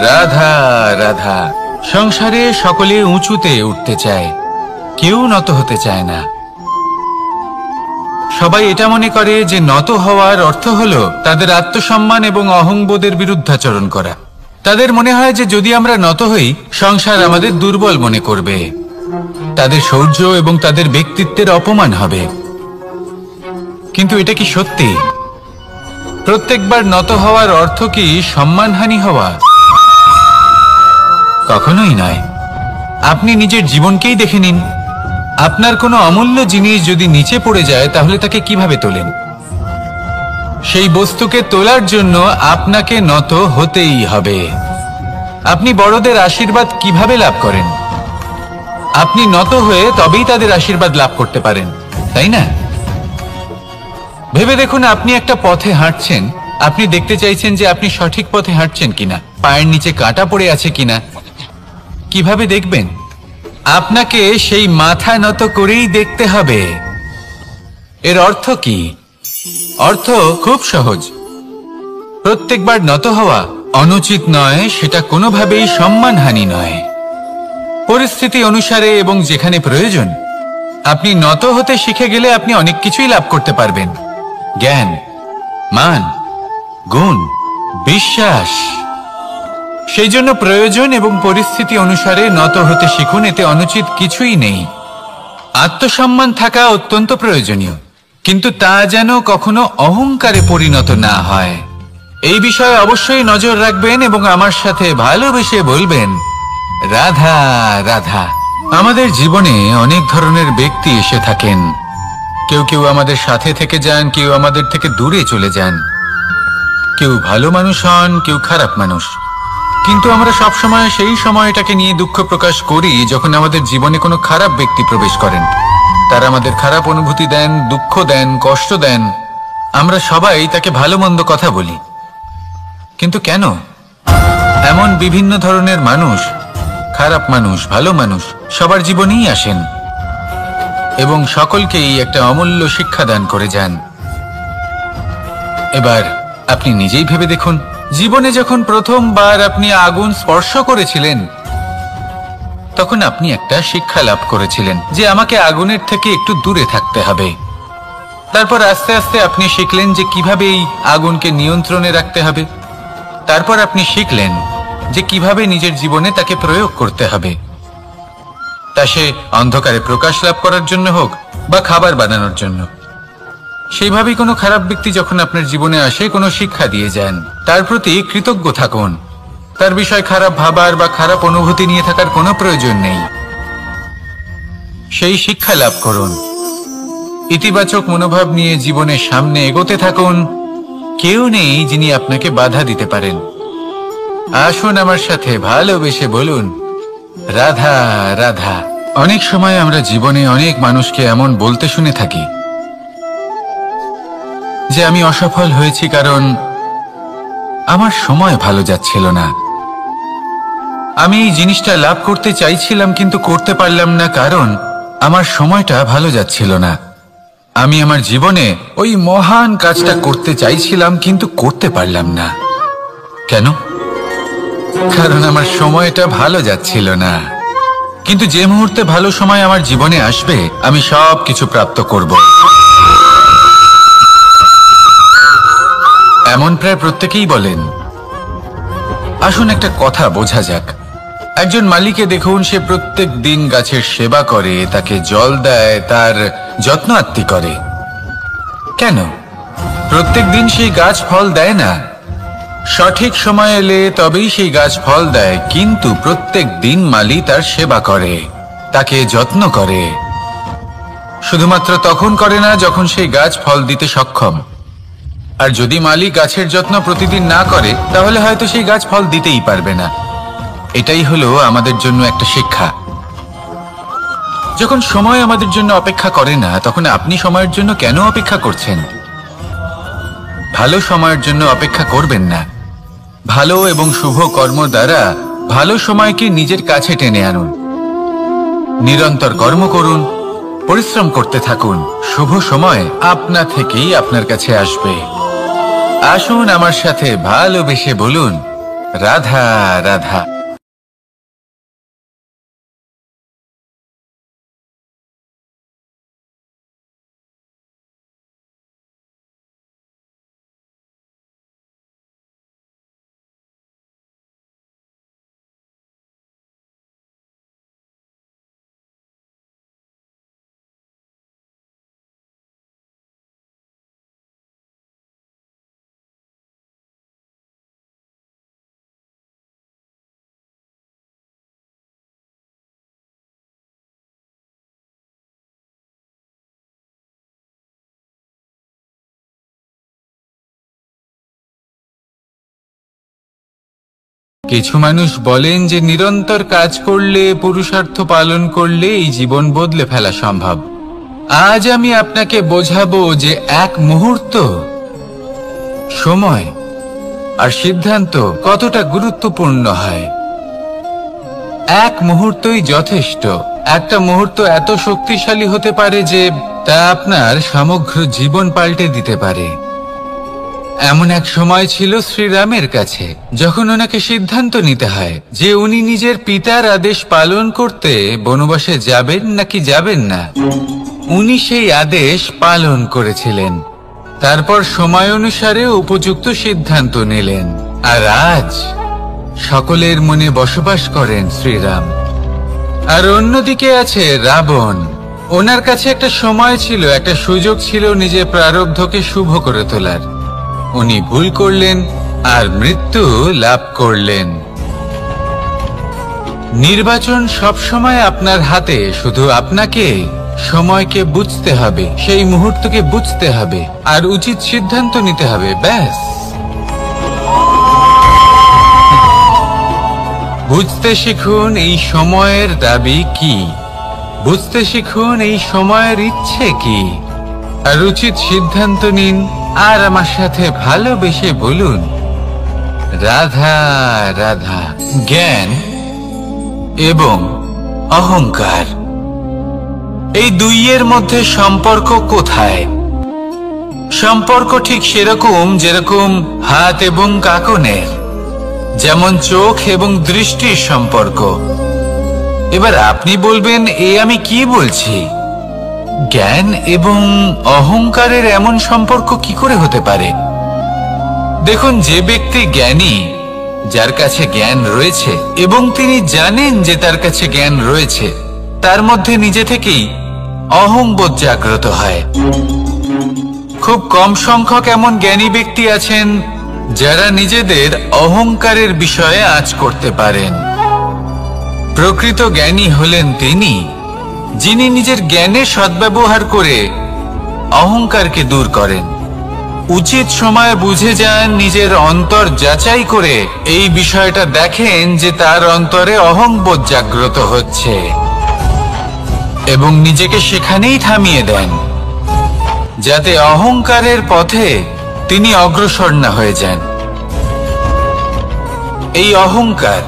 রাধা রাধা। সংসারে সকলে উঁচুতে উঠতে চায়, কেউ নত হতে চায় না। সবাই এটা মনে করে যে নত হওয়ার অর্থ হলো তাদের আত্মসম্মান এবং অহংবোধের বিরুদ্ধাচরণ করা। তাদের মনে হয় যে যদি আমরা নত হই, সংসার আমাদের দুর্বল মনে করবে, তাদের শৌর্য এবং তাদের ব্যক্তিত্বের অপমান হবে। কিন্তু এটা কি সত্যি? প্রত্যেকবার নত হওয়ার অর্থ কি সম্মানহানি হওয়া? কখনোই নয়। আপনি নিজের জীবনকেই দেখে নিন। আপনার কোনো অমূল্য জিনিস যদি নিচে পড়ে যায় তাহলে তাকে কিভাবে তোলেন? সেই বস্তুকে তোলার জন্য আপনাকে নত হতেই হবে। আপনি বড়দের আশীর্বাদ কিভাবে লাভ করেন? আপনি নত হয়ে তবেই তাদের আশীর্বাদ লাভ করতে পারেন, তাই না? ভেবে দেখুন, আপনি একটা পথে হাঁটছেন, আপনি দেখতে চাইছেন যে আপনি সঠিক পথে হাঁটছেন কিনা, পায়ের নিচে কাঁটা পড়ে আছে কিনা। কিভাবে দেখবেন? আপনাকে সেই মাথা নত করেই দেখতে হবে। এর অর্থ কি? অর্থ খুব সহজ। প্রত্যেকবার নত হওয়া অনুচিত নয়, সেটা কোনোভাবেই সম্মানহানি নয়। পরিস্থিতি অনুসারে এবং যেখানে প্রয়োজন আপনি নত হতে শিখে গেলে আপনি অনেক কিছুই লাভ করতে পারবেন। জ্ঞান, মান, গুণ, বিশ্বাস। সেই জন্য প্রয়োজন এবং পরিস্থিতি অনুসারে নত হতে শিখুন, এতে অনুচিত কিছুই নেই। আত্মসম্মান থাকা অত্যন্ত প্রয়োজনীয়, কিন্তু তা যেন কখনো অহংকারে পরিণত না হয়। এই বিষয়ে অবশ্যই নজর রাখবেন এবং আমার সাথে ভালোবেসে বলবেন, রাধা রাধা। আমাদের জীবনে অনেক ধরনের ব্যক্তি এসে থাকেন। কেউ কেউ আমাদের সাথে থেকে যান, কেউ আমাদের থেকে দূরে চলে যান। কেউ ভালো মানুষ হন, কেউ খারাপ মানুষ। কিন্তু আমরা সবসময় সেই সময়টাকে নিয়ে দুঃখ প্রকাশ করি যখন আমাদের জীবনে কোনো খারাপ ব্যক্তি প্রবেশ করেন। তারা আমাদের খারাপ অনুভূতি দেন, দুঃখ দেন, কষ্ট দেন। আমরা সবাই তাকে ভালো মন্দ কথা বলি। কিন্তু কেন? এমন বিভিন্ন ধরনের মানুষ, খারাপ মানুষ, ভালো মানুষ, সবার জীবনেই আসেন এবং সকলকেই একটা অমূল্য শিক্ষা দান করে যান। এবার আপনি নিজেই ভেবে দেখুন, জীবনে যখন প্রথমবার আপনি আগুন স্পর্শ করেছিলেন তখন আপনি একটা শিক্ষা লাভ করেছিলেন যে আমাকে আগুনের থেকে একটু দূরে থাকতে হবে। তারপর আস্তে আস্তে আপনি শিখলেন যে কিভাবে এই আগুনকে নিয়ন্ত্রণে রাখতে হবে। তারপর আপনি শিখলেন যে কিভাবে নিজের জীবনে তাকে প্রয়োগ করতে হবে, তা সে অন্ধকারে প্রকাশ লাভ করার জন্য হোক বা খাবার বানানোর জন্য। সেইভাবেই কোনো খারাপ ব্যক্তি যখন আপনার জীবনে আসে, কোনো শিক্ষা দিয়ে যান, তার প্রতি কৃতজ্ঞ থাকুন। তার বিষয় খারাপ ভাবার বা খারাপ অনুভূতি নিয়ে থাকার কোনো প্রয়োজন নেই। সেই শিক্ষা লাভ করুন, ইতিবাচক মনোভাব নিয়ে জীবনের সামনে এগোতে থাকুন। কেউ নেই যিনি আপনাকে বাধা দিতে পারেন। আসুন আমার সাথে ভালোবেসে বলুন, রাধা রাধা। অনেক সময় আমরা জীবনে অনেক মানুষকে এমন বলতে শুনে থাকি যে আমি অসফল হয়েছি কারণ আমার সময় ভালো যাচ্ছিল না। আমি এই জিনিসটা লাভ করতে চাইছিলাম কিন্তু করতে পারলাম না কারণ আমার সময়টা ভালো যাচ্ছিল না। আমি আমার জীবনে ওই মহান কাজটা করতে চাইছিলাম কিন্তু করতে পারলাম না। কেন? কারণ আমার সময়টা ভালো যাচ্ছিল না। কিন্তু যে মুহূর্তে ভালো সময় আমার জীবনে আসবে আমি সব কিছু প্রাপ্ত করব। এমন প্রায় প্রত্যেকেই বলেন। আসুন একটা কথা বোঝা যাক। একজন মালিকে দেখুন, সে প্রত্যেক দিন গাছের সেবা করে, তাকে জল দেয়, তার যত্ন আত্তি করে। কেন? প্রত্যেক দিন সেই গাছ ফল দেয় না। সঠিক সময় এলে তবেই সেই গাছ ফল দেয়, কিন্তু প্রত্যেক দিন মালি তার সেবা করে, তাকে যত্ন করে। শুধুমাত্র তখন করে না যখন সেই গাছ ফল দিতে সক্ষম। আর যদি মালি গাছের যত্ন প্রতিদিন না করে তাহলে হয়তো সেই গাছ ফল দিতেই পারবে না। এটাই হলো আমাদের জন্য একটা শিক্ষা। যখন সময় আমাদের জন্য অপেক্ষা করে না তখন আপনি সময়ের জন্য কেন অপেক্ষা করছেন? ভালো সময়ের জন্য অপেক্ষা করবেন না। ভালো এবং শুভ কর্ম দ্বারা ভালো সময়কে নিজের কাছে টেনে আনুন। নিরন্তর কর্ম করুন, পরিশ্রম করতে থাকুন। শুভ সময় আপনা থেকেই আপনার কাছে আসবে। আসুন আমার সাথে ভালোবেসে বলুন, রাধা রাধা। কিছু মানুষ বলেন যে নিরন্তর কাজ করলে, পুরুষার্থ পালন করলে এই জীবন বদলে ফেলা সম্ভব। আজ আমি আপনাকে বোঝাবো যে এক মুহূর্ত, সময় আর সিদ্ধান্ত কতটা গুরুত্বপূর্ণ হয়। এক মুহূর্তই যথেষ্ট। একটা মুহূর্ত এত শক্তিশালী হতে পারে যে তা আপনার সমগ্র জীবন পাল্টে দিতে পারে। এমন এক সময় ছিল শ্রীরামের কাছে, যখন ওনাকে সিদ্ধান্ত নিতে হয় যে উনি নিজের পিতার আদেশ পালন করতে বনবাসে যাবেন নাকি যাবেন না। উনি সেই আদেশ পালন করেছিলেন, তারপর সময় অনুসারে উপযুক্ত সিদ্ধান্ত নিলেন। আর আজ সকলের মনে বসবাস করেন শ্রীরাম। আর অন্যদিকে আছে রাবণ। ওনার কাছে একটা সময় ছিল, একটা সুযোগ ছিল নিজের প্রারব্ধকে শুভ করে তোলার। উনি ভুল করলেন আর মৃত্যু লাভ করলেন। নির্বাচন সবসময় আপনার হাতে, শুধু আপনাকে সময়কে বুঝতে হবে, সেই মুহূর্তকে বুঝতে হবে আর উচিত সিদ্ধান্ত নিতে হবে, ব্যাস। বুঝতে শিখুন এই সময়ের দাবি কি, বুঝতে শিখুন এই সময়ের ইচ্ছে কি, আর উচিত সিদ্ধান্ত নিন। আর আমার সাথে ভালোবেসে বলুন, রাধা রাধা। জ্ঞান এবং অহংকার, এই দুইয়ের মধ্যে সম্পর্ক কোথায়? সম্পর্ক ঠিক সেরকম যেরকম হাত এবং কাঁকনের, যেমন চোখ এবং দৃষ্টির সম্পর্ক। এবার আপনি বলবেন, এ আমি কি বলছি? জ্ঞান এবং অহংকারের এমন সম্পর্ক কি করে হতে পারে? দেখুন, যে ব্যক্তি জ্ঞানী, যার কাছে জ্ঞান রয়েছে এবং তিনি জানেন যে তার কাছে জ্ঞান রয়েছে, তার মধ্যে নিজে থেকেই অহংবোধ জাগ্রত হয়। খুব কম সংখ্যক এমন জ্ঞানী ব্যক্তি আছেন যারা নিজেদের অহংকারের বিষয়ে আঁচ করতে পারেন। প্রকৃত জ্ঞানী হলেন তিনি, যিনি নিজের জ্ঞানের সদ্ব্যবহার করে অহংকারকে দূর করেন। উচিত সময়ে বুঝে যান, নিজের অন্তর যাচাই করে এই বিষয়টা দেখেন যে তার অন্তরে অহংবোধ জাগ্রত হচ্ছে এবং নিজেকে সেখানেই থামিয়ে দেন, যাতে অহংকারের পথে তিনি অগ্রসর না হয়ে যান। এই অহংকার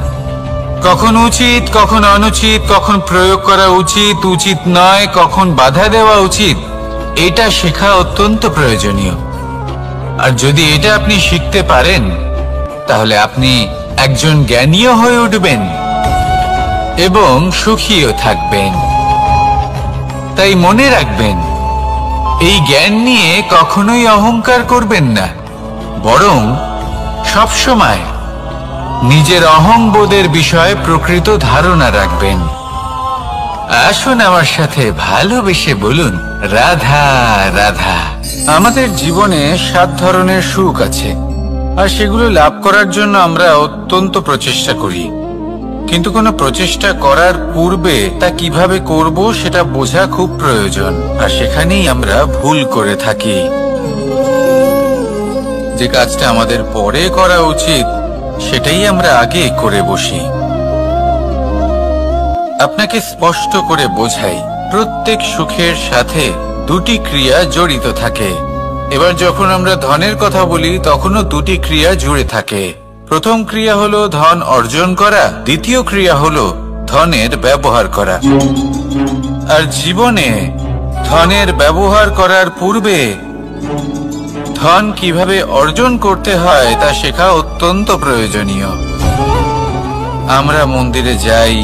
কখন উচিত, কখন অনুচিত, কখন প্রয়োগ করা উচিত, উচিত নয়, কখন বাধা দেওয়া উচিত, এটা শেখা অত্যন্ত প্রয়োজনীয়। আর যদি এটা আপনি শিখতে পারেন, তাহলে আপনি একজন জ্ঞানীও হয়ে উঠবেন এবং সুখীও থাকবেন। তাই মনে রাখবেন, এই জ্ঞান নিয়ে কখনোই অহংকার করবেন না, বরং সবসময় নিজের অহংবোধের বিষয়ে প্রকৃত ধারণা রাখবেন। আসুন আমার সাথে ভালোবেসে বলুন, রাধা রাধা। আমাদের জীবনে 7 ধরনের সুখ আছে, আর সেগুলো লাভ করার জন্য আমরা অত্যন্ত প্রচেষ্টা করি। কিন্তু কোনো প্রচেষ্টা করার পূর্বে তা কিভাবে করব সেটা বোঝা খুব প্রয়োজন, আর সেখানেই আমরা ভুল করে থাকি। যে কাজটা আমাদের পরে করা উচিত, সেটাই আমরা আগে করে বসি। আপনাকে স্পষ্ট করে বোঝাই, প্রত্যেক সুখের সাথে 2টি ক্রিয়া জড়িত থাকে। এবার যখন আমরা ধনের কথা বলি, তখনও 2টি ক্রিয়া জুড়ে থাকে। প্রথম ক্রিয়া হলো ধন অর্জন করা, দ্বিতীয় ক্রিয়া হলো ধনের ব্যবহার করা। আর জীবনে ধনের ব্যবহার করার পূর্বে ধন কিভাবে অর্জন করতে হয় তা শেখা অত্যন্ত প্রয়োজনীয়। আমরা মন্দিরে যাই,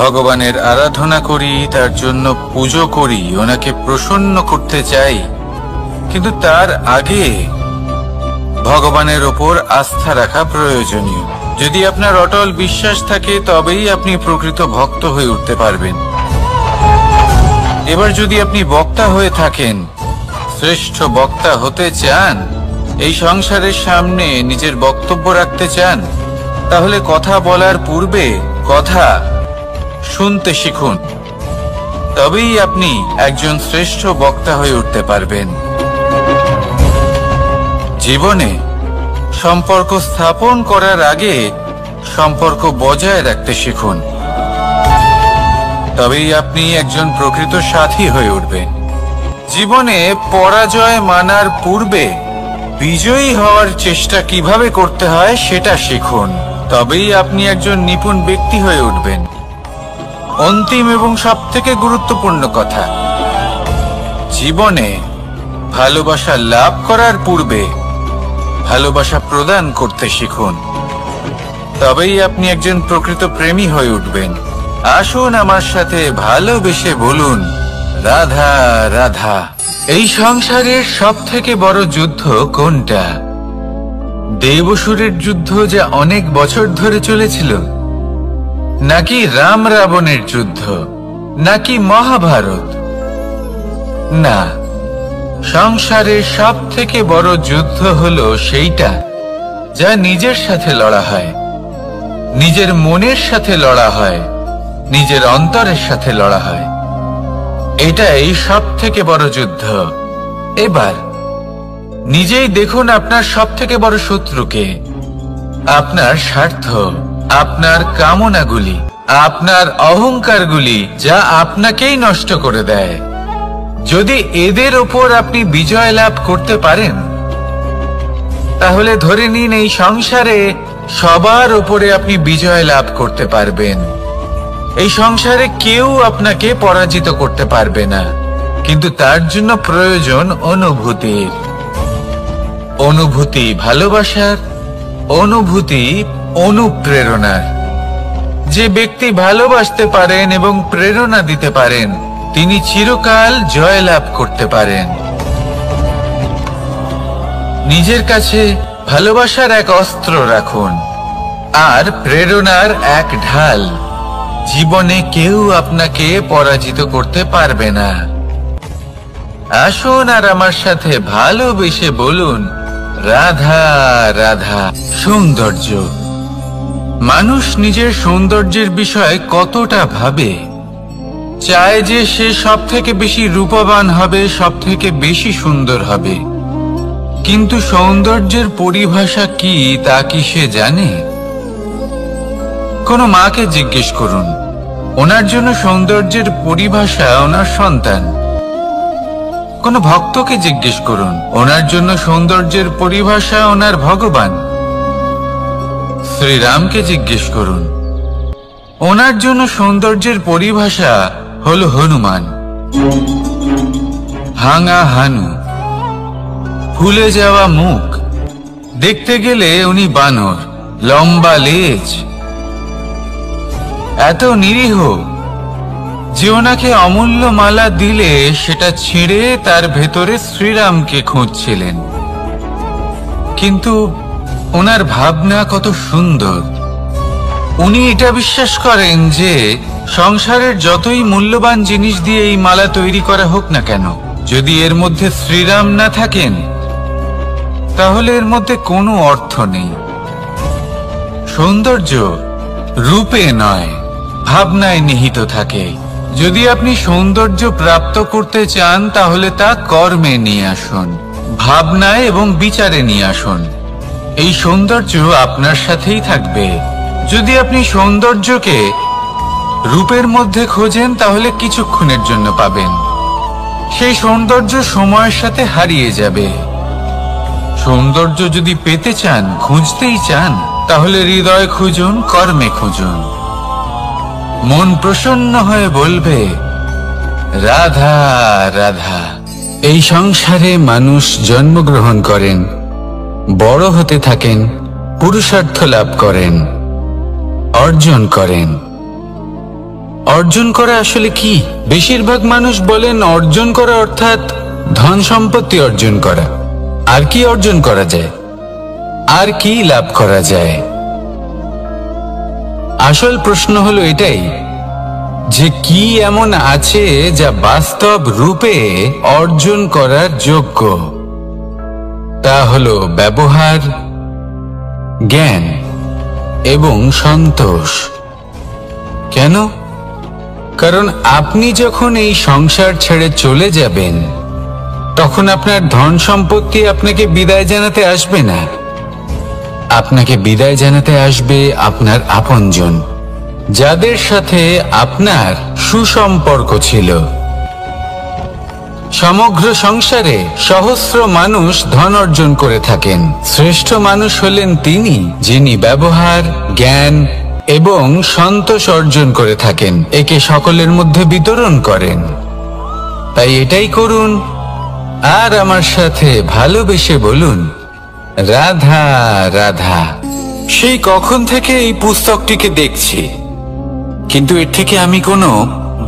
ভগবানের আরাধনা করি, তার জন্য পুজো করি, ওনাকে প্রসন্ন করতে চাই, কিন্তু তার আগে ভগবানের ওপর আস্থা রাখা প্রয়োজনীয়। যদি আপনার অটল বিশ্বাস থাকে, তবেই আপনি প্রকৃত ভক্ত হয়ে উঠতে পারবেন। এবার যদি আপনি বক্তা হয়ে থাকেন, শ্রেষ্ঠ বক্তা হতে চান, এই সংসারের সামনে নিজের বক্তব্য রাখতে চান, তাহলে কথা বলার পূর্বে কথা শুনতে শিখুন। তবেই আপনি একজন শ্রেষ্ঠ বক্তা হয়ে উঠতে পারবেন। জীবনে সম্পর্ক স্থাপন করার আগে সম্পর্ক বজায় রাখতে শিখুন। তবেই আপনি একজন প্রকৃত সাথী হয়ে উঠবেন। জীবনে পরাজয় মানার পূর্বে বিজয়ী হওয়ার চেষ্টা কিভাবে করতে হয় সেটা শিখুন। তবেই আপনি একজন নিপুণ ব্যক্তি হয়ে উঠবেন। অন্তিম এবং সবথেকে গুরুত্বপূর্ণ কথা, জীবনে ভালোবাসা লাভ করার পূর্বে ভালোবাসা প্রদান করতে শিখুন। তবেই আপনি একজন প্রকৃত প্রেমী হয়ে উঠবেন। আসুন আমার সাথে ভালোবেসে বলুন, রাধা রাধা। এই সংসারের সবথেকে বড় যুদ্ধ কোনটা? দেব-অসুরের যুদ্ধ যা অনেক বছর ধরে চলেছিল, নাকি রাম রাবণের যুদ্ধ, নাকি মহাভারত? না, সংসারের সবথেকে বড় যুদ্ধ হলো সেইটা যা নিজের সাথে লড়া হয়, নিজের মনের সাথে লড়া হয়, নিজের অন্তরের সাথে লড়া হয়। এটাই সবথেকে বড় যুদ্ধ। এবার নিজেই দেখুন আপনার সবথেকে বড় শত্রুকে। আপনার স্বার্থ, আপনার কামনাগুলি, আপনার অহংকারগুলি, যা আপনাকেই নষ্ট করে দেয়। যদি এদের ওপর আপনি বিজয় লাভ করতে পারেন, তাহলে ধরে নিন এই সংসারে সবার ওপরে আপনি বিজয় লাভ করতে পারবেন। এই সংসারে কেউ আপনাকে পরাজিত করতে পারবে না। কিন্তু তার জন্য প্রয়োজন অনুভূতির। অনুভূতি ভালোবাসার, অনুভূতি অনুপ্রেরণার। যে ব্যক্তি ভালোবাসতে পারেন এবং প্রেরণা দিতে পারেন, তিনি চিরকাল জয়লাভ করতে পারেন। নিজের কাছে ভালোবাসার এক অস্ত্র রাখুন আর প্রেরণার এক ঢাল। জীবনে কেউ আপনাকে পরাজিত করতে পারবে না। আসুন আর আমার সাথে ভালোবেসে বলুন, রাধা রাধা। সৌন্দর্য। মানুষ নিজের সৌন্দর্যের বিষয়ে কতটা ভাবে, চায় যে সে সব থেকে বেশি রূপবান হবে, সব থেকে বেশি সুন্দর হবে। কিন্তু সৌন্দর্যের পরিভাষা কি তা কি সে জানে? কোন মাকে জিজ্ঞেস করুন, ওনার জন্য সৌন্দর্যের পরিভাষা ওনার সন্তান। কোন ভক্তকে জিজ্ঞেস করুন, ওনার জন্য সৌন্দর্যের পরিভাষা ওনার ভগবান। শ্রীরামকে জিজ্ঞেস করুন, ওনার জন্য সৌন্দর্যের পরিভাষা হলো হনুমান। ভাঙা হানু, ফুলে যাওয়া মুখ, দেখতে গেলে উনি বানর, লম্বা লেজ, এত নিরীহ যে ওনাকে অমূল্য মালা দিলে সেটা ছিঁড়ে তার ভেতরে শ্রীরামকে খুঁজছিলেন। কিন্তু ওনার ভাবনা কত সুন্দর। উনি এটা বিশ্বাস করেন যে সংসারের যতই মূল্যবান জিনিস দিয়ে এই মালা তৈরি করা হোক না কেন, যদি এর মধ্যে শ্রীরাম না থাকেন তাহলে এর মধ্যে কোনো অর্থ নেই। সৌন্দর্য রূপে নয়, ভাবনায় নিহিত থাকে। যদি আপনি সৌন্দর্য প্রাপ্ত করতে চান তাহলে তা কর্মে নিয়ে আসুন, ভাবনায় এবং বিচারে নিয়ে আসুন। এই সৌন্দর্য আপনার সাথেই থাকবে। যদি আপনি সৌন্দর্যকে রূপের মধ্যে খোঁজেন তাহলে কিছুক্ষণের জন্য পাবেন, সেই সৌন্দর্য সময়ের সাথে হারিয়ে যাবে। সৌন্দর্য যদি পেতে চান, খুঁজতেই চান, তাহলে হৃদয় খুঁজুন, কর্মে খুঁজুন। মন প্রসন্ন হয়ে বলবে, রাধা রাধা। এই সংসারে মানুষ জন্মগ্রহণ করেন, বড় হতে থাকেন, পুরুষার্থ লাভ করেন, অর্জন করেন। অর্জন করা আসলে কি? বেশিরভাগ মানুষ বলেন অর্জন করা অর্থাৎ ধন সম্পত্তি অর্জন করা। আর কি অর্জন করা যায়? আর কি লাভ করা যায়? আসল প্রশ্ন হলো এটাই যে কি এমন আছে যা বাস্তব রূপে অর্জন করার যোগ্য। তা হলো ব্যবহার, জ্ঞান এবং সন্তোষ। কেন? কারণ আপনি যখন এই সংসার ছেড়ে চলে যাবেন তখন আপনার ধন সম্পত্তি আপনাকে বিদায় জানাতে আসবে না। আপনাকে বিদায় জানাতে আসবে আপনার আপনজন, যাদের সাথে আপনার সুসম্পর্ক ছিল। সমগ্র সংসারে সহস্র মানুষ ধন অর্জন করে থাকেন। শ্রেষ্ঠ মানুষ হলেন তিনি, যিনি ব্যবহার, জ্ঞান এবং সন্তোষ অর্জন করে থাকেন, একে সকলের মধ্যে বিতরণ করেন। তাই এটাই করুন, আর আমার সাথে ভালোবেসে বলুন, রাধা রাধা। সেই কখন থেকে এই পুস্তকটিকে দেখছি, কিন্তু এর থেকে আমি কোনো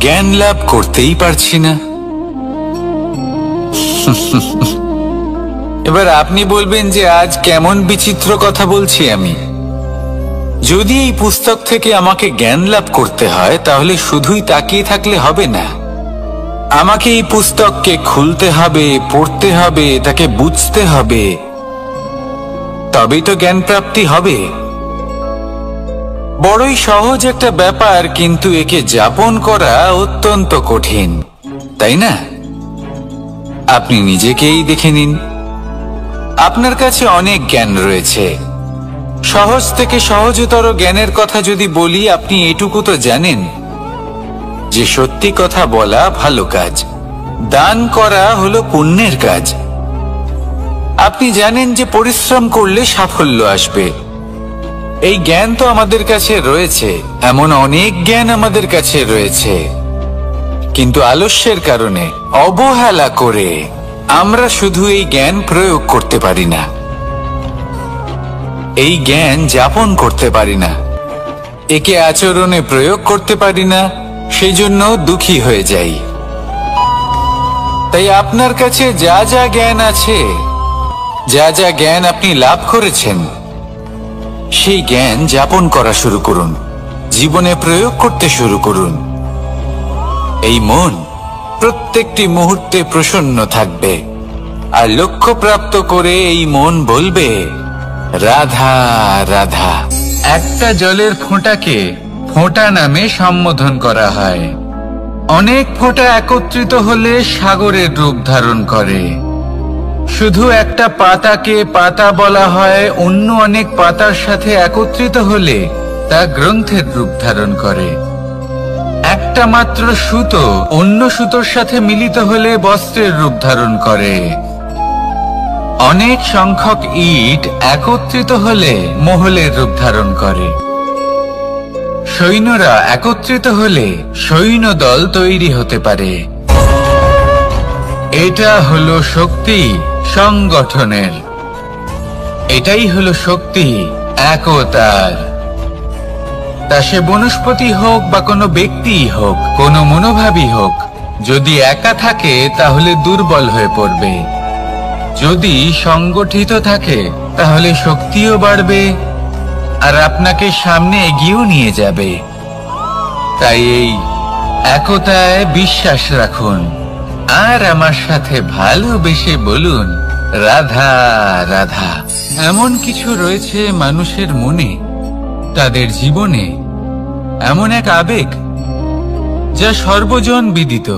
জ্ঞান লাভ করতেই পারছি না। এবার আপনি বলবেন যে আজ কেমন বিচিত্র কথা বলছি আমি। যদি এই পুস্তক থেকে আমাকে জ্ঞান লাভ করতে হয়, তাহলে শুধুই তাকিয়ে থাকলে হবে না। আমাকে এই পুস্তককে খুলতে হবে, পড়তে হবে, তাকে বুঝতে হবে, তবেই তো জ্ঞান প্রাপ্তি হবে। বড়ই সহজ একটা ব্যাপার, কিন্তু একে যাপন করা অত্যন্ত কঠিন, তাই না? আপনি নিজেকেই দেখে নিন। আপনার কাছে অনেক জ্ঞান রয়েছে। সহজ থেকে সহজতর জ্ঞানের কথা যদি বলি, আপনি এটুকু তো জানেন যে সত্যি কথা বলা ভালো কাজ, দান করা হলো পুণ্যের কাজ। আপনি জানেন যে পরিশ্রম করলে সাফল্য আসবে। এই জ্ঞান তো আমাদের কাছে রয়েছে, এমন অনেক জ্ঞান আমাদের কাছে রয়েছে, কিন্তু আলস্যের কারণে, অবহেলা করে আমরা শুধু এই জ্ঞান প্রয়োগ করতে পারি না, এই জ্ঞান যাপন করতে পারি না, একে আচরণে প্রয়োগ করতে পারি না, সেই জন্য দুঃখী হয়ে যাই। তাই আপনার কাছে যা যা জ্ঞান আছে, যা যা জ্ঞান আপনি লাভ করেছেন, সেই জ্ঞান যাপন করা শুরু করুন, জীবনে প্রয়োগ করতে শুরু করুন। এই মন প্রত্যেকটি মুহূর্তে প্রসন্ন থাকবে, আর লক্ষ্য প্রাপ্ত করে এই মন বলবে, রাধা রাধা। একটা জলের ফোঁটাকে ফোঁটা নামে সম্বোধন করা হয়। অনেক ফোঁটা একত্রিত হলে সাগরের রূপ ধারণ করে। শুধু একটা পাতাকে পাতা বলা হয়, অন্য অনেক পাতার সাথে একত্রিত হলে তা গ্রন্থের রূপ ধারণ করে। একটা মাত্র সুতো অন্য সুতোর সাথে মিলিত হলে বস্ত্রের রূপ ধারণ করে। অনেক সংখ্যক ইট একত্রিত হলে মহলের রূপ ধারণ করে। সৈন্যরা একত্রিত হলে সৈন্যদল তৈরি হতে পারে। এটা হলো শক্তি সংগঠনের, এটাই হলো শক্তি একতার। তা সে বনস্পতি হোক বা কোনো ব্যক্তিই হোক, কোনো মনোভাবই হোক, যদি একা থাকে তাহলে দুর্বল হয়ে পড়বে। যদি সংগঠিত থাকে তাহলে শক্তিও বাড়বে, আর আপনাকে সামনে এগিয়েও নিয়ে যাবে। তাই এই একতায় বিশ্বাস রাখুন, আর আমার সাথে ভালোবেসে বলুন, রাধা রাধা। এমন কিছু রয়েছে মানুষের মনে, তাদের জীবনে এমন এক আবেগ যা সর্বজন বিদিত,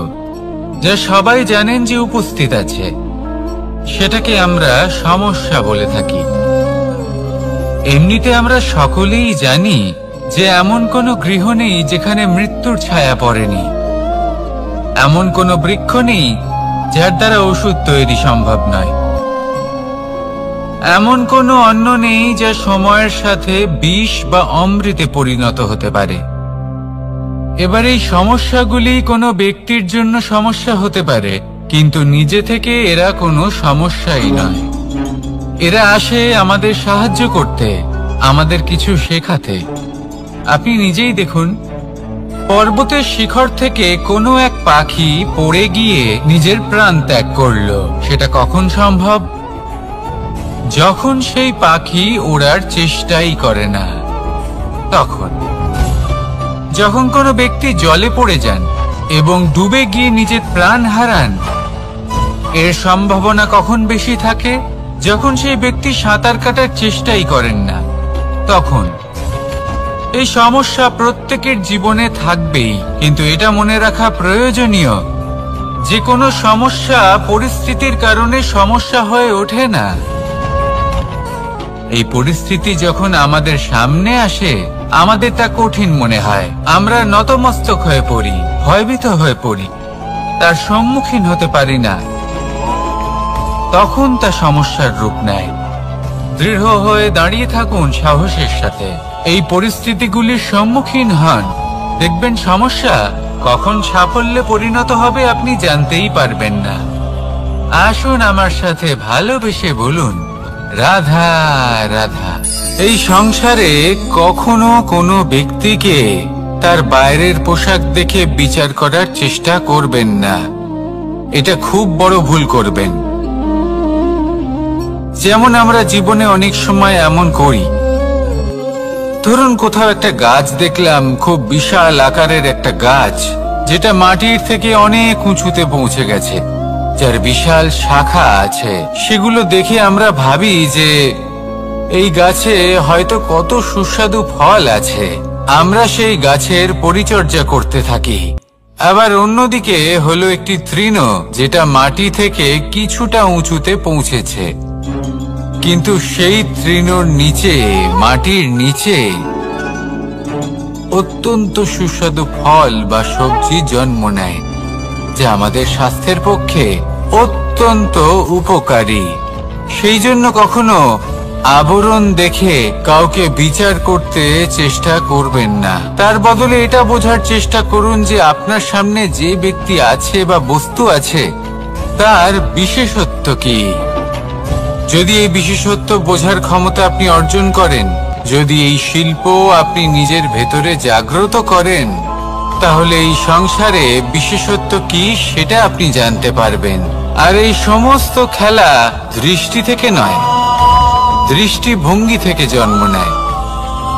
যা সবাই জানেন যে উপস্থিত আছে। সেটাকে আমরা সমস্যা বলে থাকি। এমনিতে আমরা সকলেই জানি যে এমন কোনো গৃহ নেই যেখানে মৃত্যুর ছায়া পড়েনি, এমন কোনো বৃক্ষ নেই যার দ্বারা ওষুধ তৈরি সম্ভব নয়, এমন কোনো অন্ন নেই যা সময়ের সাথে বিষ বা অমৃতে পরিণত হতে পারে। এবার এই সমস্যাগুলি কোনো ব্যক্তির জন্য সমস্যা হতে পারে, কিন্তু নিজে থেকে এরা কোনো সমস্যাই নয়। এরা আসে আমাদের সাহায্য করতে, আমাদের কিছু শেখাতে। আপনি নিজেই দেখুন, পর্বতের শিখর থেকে কোনো এক পাখি পড়ে গিয়ে নিজের প্রাণ ত্যাগ করলো। সেটা কখন সম্ভব? যখন সেই পাখি ওড়ার চেষ্টাই করে না। তখন যখন কোনো ব্যক্তি জলে পড়ে যান এবং ডুবে গিয়ে নিজের প্রাণ হারান, এর সম্ভাবনা কখন বেশি থাকে? যখন সেই ব্যক্তি সাঁতার কাটার চেষ্টাই করেন না। তখন এই সমস্যা প্রত্যেকের জীবনে থাকবেই, কিন্তু এটা মনে রাখা প্রয়োজনীয় যে কোনো সমস্যা পরিস্থিতির কারণে সমস্যা হয়ে ওঠে না। এই পরিস্থিতি যখন আমাদের সামনে আসে, আমাদের তা কঠিন মনে হয়। আমরা নতমস্তক হয়ে পড়ি, ভয়ভীত হয়ে পড়ি, তার সম্মুখীন হতে পারি না। তখন তা সমস্যার রূপ নেয়। দৃঢ় হয়ে দাঁড়িয়ে থাকুন সাহসের সাথে, এই পরিস্থিতিগুলির সম্মুখীন হন। দেখবেন সমস্যা কখন সাফল্যে পরিণত হবে আপনি জানতেই পারবেন না। আসুন আমার সাথে ভালোবেসে বলুন, রাধা রাধা। এই সংসারে কখনো কোনো ব্যক্তিকে তার বাইরের পোশাক দেখে বিচার করার চেষ্টা করবেন না, এটা খুব বড় ভুল করবেন। যেমন আমরা জীবনে অনেক সময় এমন করি, ধরুন কোথাও একটা গাছ দেখলাম, খুব বিশাল আকারের একটা গাছ, যেটা মাটির থেকে অনেক উঁচুতে পৌঁছে গেছে, যার বিশাল শাখা আছে। সেগুলো দেখে আমরা ভাবি যে এই গাছে হয়তো কত সুস্বাদু ফল আছে। আমরা সেই গাছের পরিচর্যা করতে থাকি। আবার অন্যদিকে হলো একটি তৃণ, যেটা মাটি থেকে কিছুটা উঁচুতে পৌঁছেছে, কিন্তু সেই তৃণর নিচে, মাটির নিচে অত্যন্ত সুস্বাদু ফল বা সবজি জন্ম নেয়, যা আমাদের স্বাস্থ্যের পক্ষে অত্যন্ত উপকারী। সেই জন্য কখনো আবরণ দেখে কাউকে বিচার করতে চেষ্টা করবেন না। তার বদলে এটা বোঝার চেষ্টা করুন যে আপনার সামনে যে ব্যক্তি আছে বা বস্তু আছে, তার বিশেষত্ব কি। যদি এই বিশেষত্ব বোঝার ক্ষমতা আপনি অর্জন করেন, যদি এই শিল্প আপনি নিজের ভেতরে জাগ্রত করেন, তাহলে এই সংসারে বিশেষত্ব কি সেটা আপনি জানতে পারবেন। আর এই সমস্ত খেলা দৃষ্টি থেকে নয়, দৃষ্টিভঙ্গি থেকে জন্ম নেয়।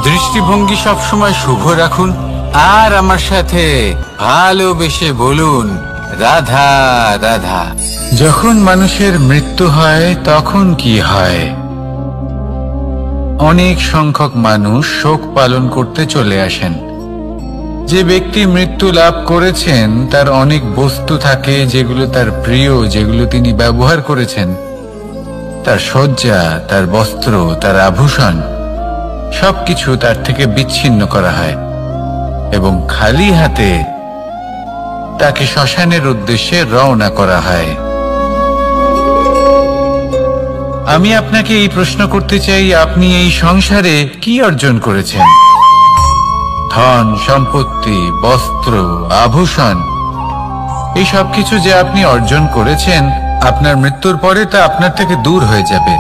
দৃষ্টিভঙ্গি সবসময় শুভ রাখুন, আর আমার সাথে ভালোবেসে বলুন, রাধা রাধা। যখন মানুষের মৃত্যু হয় তখন কি হয়? অনেক সংখ্যক মানুষ শোক পালন করতে চলে আসেন। যে ব্যক্তি মৃত্যু লাভ করেছেন তার অনেক বস্তু থাকে যেগুলো তার প্রিয়, যেগুলো তিনি ব্যবহার করেছেন। তার শয্যা, তার বস্ত্র, তার আভূষণ সবকিছু তার থেকে বিচ্ছিন্ন করা হয় এবং খালি হাতে তাকে শ্মশানের উদ্দেশ্যে রওনা করা হয়। আমি আপনাকে এই প্রশ্ন করতে চাই, আপনি এই সংসারে কি অর্জন করেছেন? ধন সম্পত্তি, বস্ত্র, আভূষণ, এই সব কিছু যে আপনি অর্জন করেছেন, আপনার মৃত্যুর পরে তা আপনার থেকে দূর হয়ে যাবে।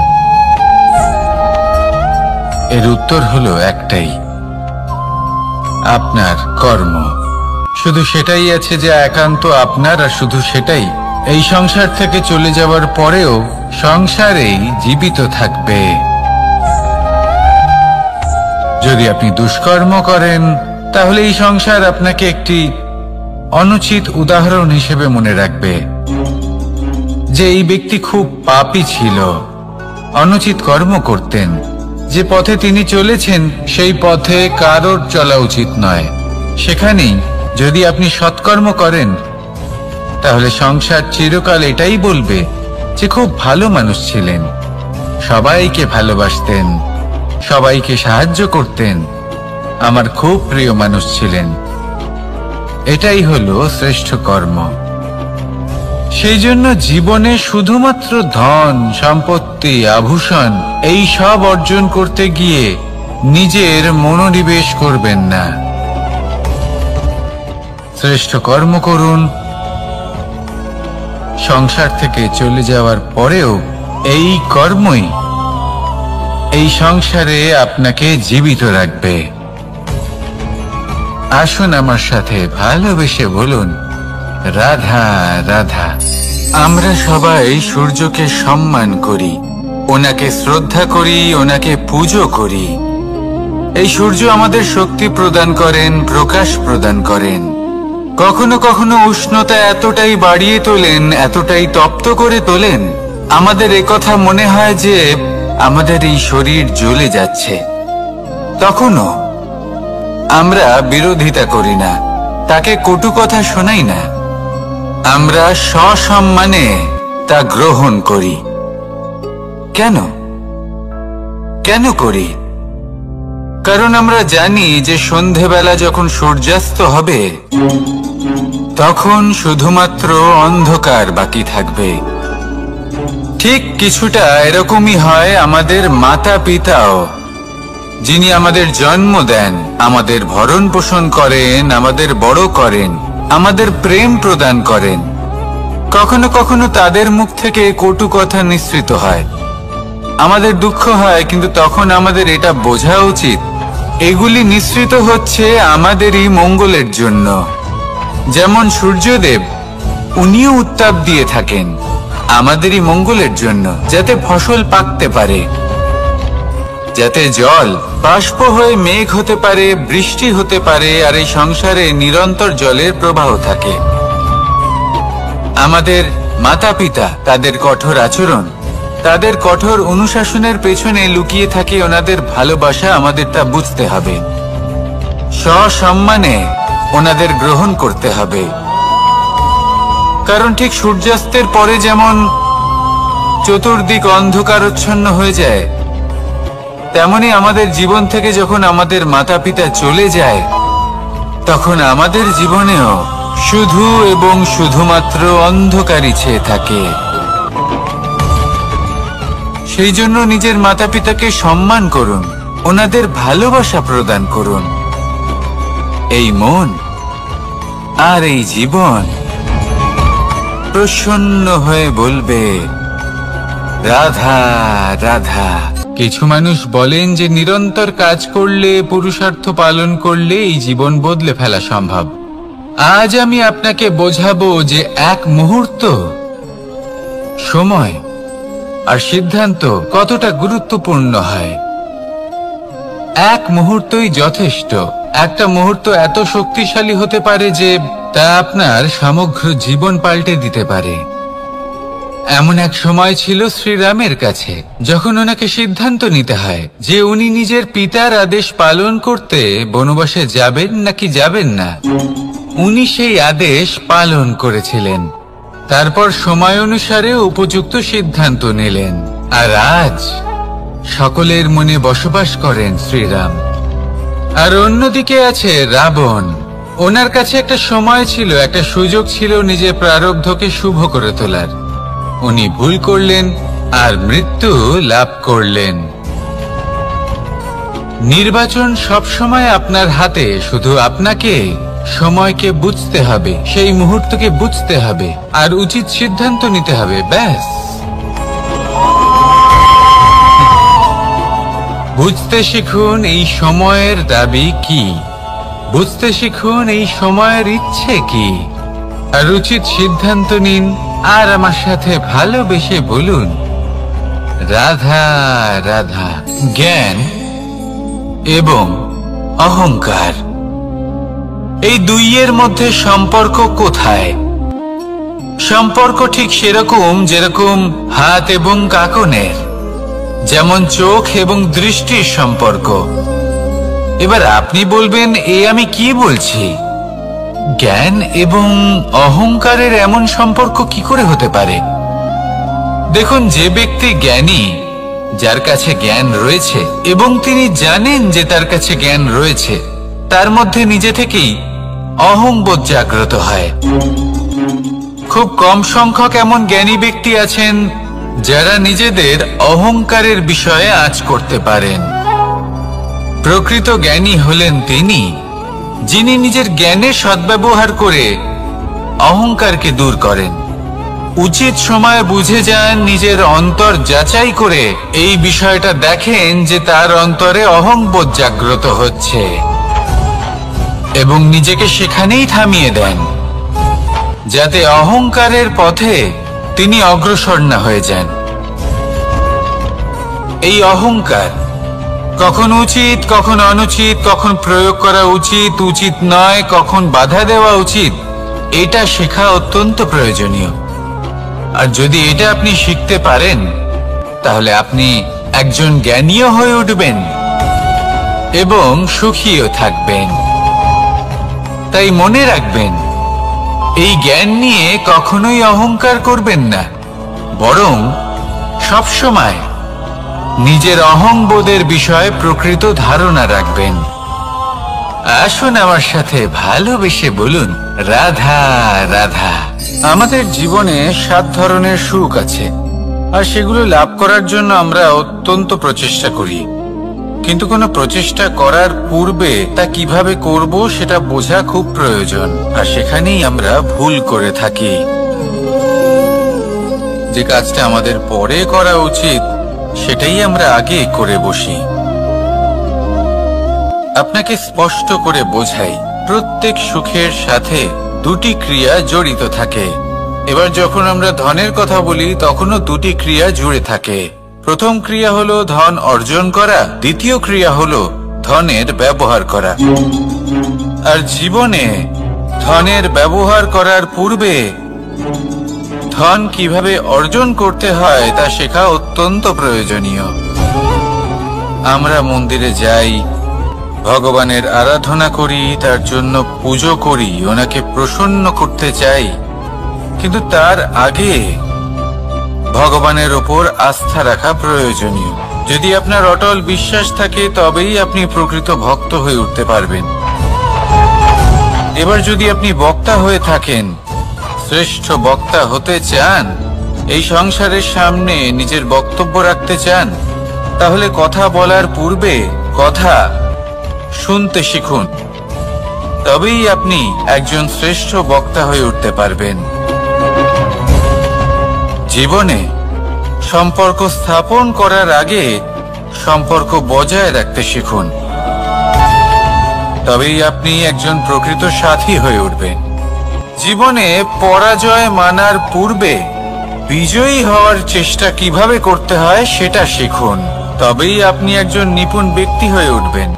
এর উত্তর হলো একটাই, আপনার কর্ম। শুধু সেটাই আছে যে একান্ত আপনার, আর শুধু সেটাই এই সংসার থেকে চলে যাওয়ার পরেও সংসারেই জীবিত থাকবে। যদি আপনি দুষ্কর্ম করেন, তাহলে এই সংসার আপনাকে একটি অনুচিত উদাহরণ হিসেবে মনে রাখবে যে এই ব্যক্তি খুব পাপী ছিল, অনুচিত কর্ম করতেন। যে পথে তিনি চলেছেন সেই পথে কারোর চলা উচিত নয়। সেখানেই যদি আপনি সৎকর্ম করেন, তাহলে সংসার চিরকাল এটাই বলবে যে খুব ভালো মানুষ ছিলেন, সবাইকে ভালোবাসতেন, সবাইকে সাহায্য করতেন, আমার খুব প্রিয় মানুষ ছিলেন। এটাই হলো শ্রেষ্ঠ কর্ম। সেই জন্য জীবনে শুধুমাত্র ধন সম্পত্তি, আভূষণ এই সব অর্জন করতে গিয়ে নিজের মনোনিবেশ করবেন না। শ্রেষ্ঠ কর্ম করুন। সংসার থেকে চলে যাওয়ার পরেও এই কর্মই এই সংসারে আপনাকে জীবিত রাখবে। আসুন আমার সাথে ভালোবেসে বলুন, রাধা রাধা। আমরা সবাই সূর্যকে সম্মান করি, ওনাকে শ্রদ্ধা করি, ওনাকে পুজো করি। এই সূর্য আমাদের শক্তি প্রদান করেন, প্রকাশ প্রদান করেন। কখনো কখনো উষ্ণতা এতটাই বাড়িয়ে তোলেন, এতটাই তপ্ত করে তোলেন, আমাদের একথা মনে হয় যে আমাদের এই শরীর জ্বলে যাচ্ছে। তখনও আমরা বিরোধিতা করি না, তাকে কটু কথা শোনাই না, আমরা সসম্মানে তা গ্রহণ করি। কেন? কেন করি? কারণ আমরা জানি যে সন্ধেবেলা যখন সূর্যাস্ত হবে তখন শুধুমাত্র অন্ধকার বাকি থাকবে। ঠিক কিছুটা এরকমই হয় আমাদের মাতা পিতাও, যিনি আমাদের জন্ম দেন, আমাদের ভরণ পোষণ করেন, আমাদের বড় করেন, আমাদের প্রেম প্রদান করেন। কখনো কখনো তাদের মুখ থেকে কটু কথা নিঃসৃত হয়, আমাদের দুঃখ হয়, কিন্তু তখন আমাদের এটা বোঝা উচিত এগুলি নিঃসৃত হচ্ছে আমাদেরই মঙ্গলের জন্য। যেমন সূর্যদেব, উনিও উত্তাপ দিয়ে থাকেন আমাদেরই মঙ্গলের জন্য, যাতে ফসল পাকতে পারে, যাতে জল বাষ্প হয়ে মেঘ হতে পারে, বৃষ্টি হতে পারে, আর এই সংসারে নিরন্তর জলের প্রবাহ থাকে। আমাদের মাতা পিতা, তাদের কঠোর আচরণ, তাদের কঠোর অনুশাসনের পেছনে লুকিয়ে থাকে ওনাদের ভালোবাসা। আমাদের তা বুঝতে হবে, সসম্মানে ওনাদের গ্রহণ করতে হবে। কারণ ঠিক সূর্যাস্তের পরে যেমন চতুর্দিক অন্ধকারচ্ছন্ন হয়ে যায়, তেমনি আমাদের জীবন থেকে যখন আমাদের মাতা পিতা চলে যায় তখন আমাদের জীবনেও শুধু এবং শুধুমাত্র অন্ধকারই ছেয়ে থাকে। সেই জন্য নিজের মাতা পিতাকে সম্মান করুন, ওনাদের ভালোবাসা প্রদান করুন। এই মন আর এই জীবন প্রসন্ন হয়ে বলবে রাধা রাধা। কিছু মানুষ বলেন যে নিরন্তর কাজ করলে, পুরুষার্থ পালন করলে এই জীবন বদলে ফেলা সম্ভব। আজ আমি আপনাকে বোঝাবো যে এক মুহূর্ত, সময় আর সিদ্ধান্ত কতটা গুরুত্বপূর্ণ হয়। এক মুহূর্তই যথেষ্ট। একটা মুহূর্ত এত শক্তিশালী হতে পারে যে তা আপনার সমগ্র জীবন পাল্টে দিতে পারে। এমন এক সময় ছিল শ্রীরামের কাছে, যখন ওনাকে সিদ্ধান্ত নিতে হয় যে উনি নিজের পিতার আদেশ পালন করতে বনবাসে যাবেন নাকি যাবেন না। উনি সেই আদেশ পালন করেছিলেন, তারপর সময় অনুসারে উপযুক্ত সিদ্ধান্ত নিলেন। আর আজ সকলের মনে বসবাস করেন শ্রীরাম। আর অন্যদিকে আছে রাবণ। ওনার কাছে একটা সময় ছিল, একটা সুযোগ ছিল নিজের প্রারব্ধকে শুভ করে তোলার। উনি ভুল করলেন আর মৃত্যু লাভ করলেন। নির্বাচন সবসময় আপনার হাতে, শুধু আপনাকে সময়কে বুঝতে হবে, সেই মুহূর্তকে বুঝতে হবে আর উচিত সিদ্ধান্ত নিতে হবে, ব্যাস। বুঝতে শিখুন এই সময়ের দাবি কি, বুঝতে শিখুন এই সময়ের ইচ্ছে কি, আর উচিত সিদ্ধান্ত নিন। আর আমার সাথে ভালোবেসে বলুন রাধা রাধা। জ্ঞান এবং অহংকার, এই দুইয়ের মধ্যে সম্পর্ক কোথায়? সম্পর্ক ঠিক সেরকম যেরকম হাত এবং কাকনের, যেমন চোখ এবং দৃষ্টির সম্পর্ক। এবার আপনি বলবেন, এ আমি কি বলছি? জ্ঞান এবং অহংকারের এমন সম্পর্ক কি করে হতে পারে? দেখুন, যে ব্যক্তি জ্ঞানী, যার কাছে জ্ঞান রয়েছে এবং তিনি জানেন যে তার কাছে জ্ঞান রয়েছে, তার মধ্যে নিজে থেকেই অহংবোধ জাগ্রত হয়। খুব কম সংখ্যক এমন জ্ঞানী ব্যক্তি আছেন যারা নিজেদের অহংকারের বিষয়ে আঁচ করতে পারেন। প্রকৃত জ্ঞানী হলেন তিনি, যিনি নিজের জ্ঞানের সদ্ব্যবহার করে অহংকারকে দূর করেন। উচিত সময় বুঝে যান, নিজের অন্তর যাচাই করে এই বিষয়টা দেখেন যে তার অন্তরে অহংবোধ জাগ্রত হচ্ছে এবং নিজেকে সেখানেই থামিয়ে দেন, যাতে অহংকারের পথে তিনি অগ্রসর না হয়ে যান। এই অহংকার কখন উচিত, কখন অনুচিত, কখন প্রয়োগ করা উচিত, উচিত নয়, কখন বাধা দেওয়া উচিত, এটা শেখা অত্যন্ত প্রয়োজনীয়। আর যদি এটা আপনি শিখতে পারেন, তাহলে আপনি একজন জ্ঞানীও হয়ে উঠবেন এবং সুখীও থাকবেন। তাই মনে রাখবেন, এই জ্ঞান নিয়ে কখনোই অহংকার করবেন না, বরং সবসময় নিজের অহংবোধের বিষয়ে প্রকৃত ধারণা রাখবেন। আসুন আমার সাথে ভালোবেসে বলুন, রাধা রাধা। আমাদের জীবনে 7 ধরনের সুখ আছে, আর সেগুলো লাভ করার জন্য আমরা অত্যন্ত প্রচেষ্টা করি। কিন্তু কোনো প্রচেষ্টা করার পূর্বে তা কিভাবে করব সেটা বোঝা খুব প্রয়োজন, আর সেখানেই আমরা ভুল করে থাকি। যে কাজটা আমাদের পরে করা উচিত সেটাই আমরা আগে করে বসি। আপনাকে স্পষ্ট করে বোঝাই, প্রত্যেক সুখের সাথে 2টি ক্রিয়া জড়িত থাকে। এবার যখন আমরা ধনের কথা বলি তখনও 2টি ক্রিয়া জুড়ে থাকে। প্রথম ক্রিয়া হলো ধন অর্জন করা, দ্বিতীয় ক্রিয়া হলো ধনের ব্যবহার করা। আর জীবনে ধনের ব্যবহার করার পূর্বে ধন কিভাবে অর্জন করতে হয় তা শেখা অত্যন্ত প্রয়োজনীয়। আমরা মন্দিরে যাই, ভগবানের আরাধনা করি, তার জন্য পুজো করি, ওনাকে প্রসন্ন করতে চাই, কিন্তু তার আগে ভগবানের ওপর আস্থা রাখা প্রয়োজনীয়। যদি আপনার অটল বিশ্বাস থাকে তবেই আপনি প্রকৃত ভক্ত হয়ে উঠতে পারবেন। এবার যদি আপনি বক্তা হয়ে থাকেন, শ্রেষ্ঠ বক্তা হতে চান, এই সংসারের সামনে নিজের বক্তব্য রাখতে চান, তাহলে কথা বলার পূর্বে কথা শুনতে শিখুন। তবেই আপনি একজন শ্রেষ্ঠ বক্তা হয়ে উঠতে পারবেন। জীবনে সম্পর্ক স্থাপন করার আগে সম্পর্ক বজায় রাখতে শিখুন, তবেই আপনি একজন প্রকৃত সাথী হয়ে উঠবেন। জীবনে পরাজয় মানার পূর্বে বিজয়ী হওয়ার চেষ্টা কিভাবে করতে হয় সেটা শিখুন, তবেই আপনি একজন নিপুণ ব্যক্তি হয়ে উঠবেন।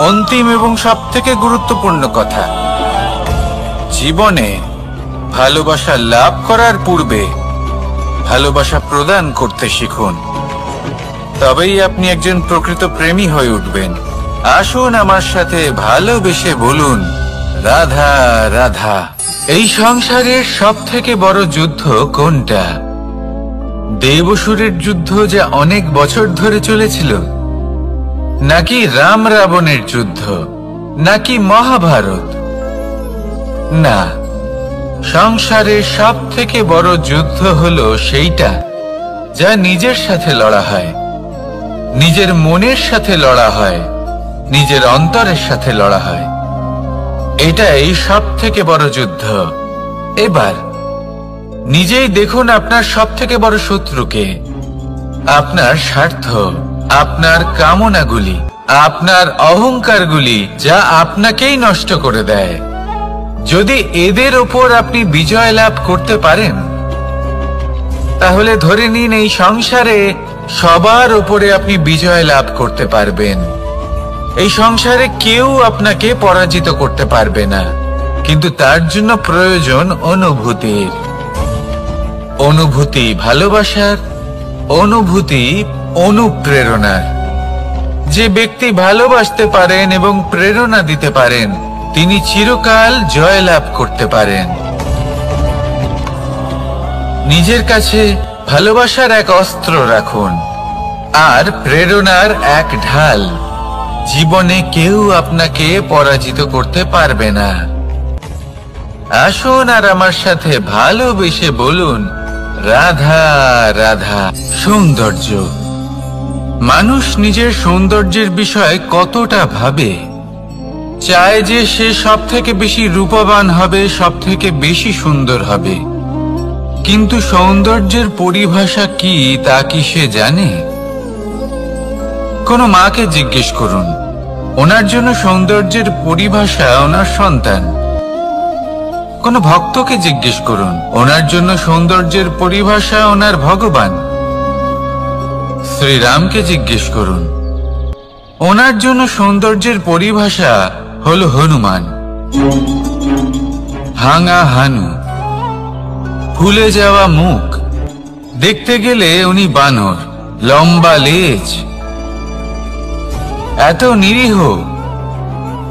অন্তিম এবং সবথেকে গুরুত্বপূর্ণ কথা, জীবনে ভালোবাসা লাভ করার পূর্বে ভালোবাসা প্রদান করতে শিখুন, তবেই আপনি একজন প্রকৃত প্রেমী হয়ে উঠবেন। আসুন আমার সাথে ভালোবেসে বলুন, রাধা রাধা। এই সংসারের সবথেকে বড় যুদ্ধ কোনটা? দেবসুরের যুদ্ধ যা অনেক বছর ধরে চলেছিল, নাকি রাম রাবণের যুদ্ধ, নাকি মহাভারত? না, সংসারের সবথেকে বড় যুদ্ধ হলো সেইটা যা নিজের সাথে লড়া হয়, নিজের মনের সাথে লড়া হয়, নিজের অন্তরের সাথে লড়া হয়। এটাই সবথেকে বড় যুদ্ধ। এবার নিজেই দেখুন আপনার সবথেকে বড় শত্রুকে। আপনার স্বার্থ, আপনার কামনাগুলি, আপনার অহংকারগুলি, যা আপনাকেই নষ্ট করে দেয়। যদি এদের ওপর আপনি বিজয় লাভ করতে পারেন, তাহলে ধরে নিন এই সংসারে সবার ওপরে আপনি বিজয় লাভ করতে পারবেন। এই সংসারে কেউ আপনাকে পরাজিত করতে পারবে না, কিন্তু তার জন্য প্রয়োজন অনুভূতির। অনুভূতি ভালোবাসার, অনুভূতি অনুপ্রেরণার। যে ব্যক্তি ভালোবাসতে পারেন এবং প্রেরণা দিতে পারেন, তিনি চিরকাল জয়লাভ করতে পারেন। নিজের কাছে ভালোবাসার এক অস্ত্র রাখুন আর প্রেরণার এক ঢাল। জীবনে কেউ আপনাকে পরাজিত করতে পারবে না। আসুন আর আমার সাথে ভালোবেসে বলুন, রাধা রাধা। সৌন্দর্য। মানুষ নিজের সৌন্দর্যের বিষয়ে কতটা ভাবে, চায় যে সে সব থেকে বেশি রূপবান হবে, সব থেকে বেশি সুন্দর হবে। কিন্তু সৌন্দর্যের পরিভাষা কি তা কি সে জানে? কোনো মাকে জিজ্ঞেস করুন, ওনার জন্য সৌন্দর্যের পরিভাষা ওনার সন্তান। কোনো ভক্তকে জিজ্ঞেস করুন, ওনার জন্য সৌন্দর্যের পরিভাষা ওনার ভগবান। শ্রীরামকে জিজ্ঞেস করুন, ওনার জন্য সৌন্দর্যের পরিভাষা হলো হনুমান। ভাঙা হানু, ফুলে যাওয়া মুখ, দেখতে গেলে উনি বানর, লম্বা লেজ, এত নিরীহ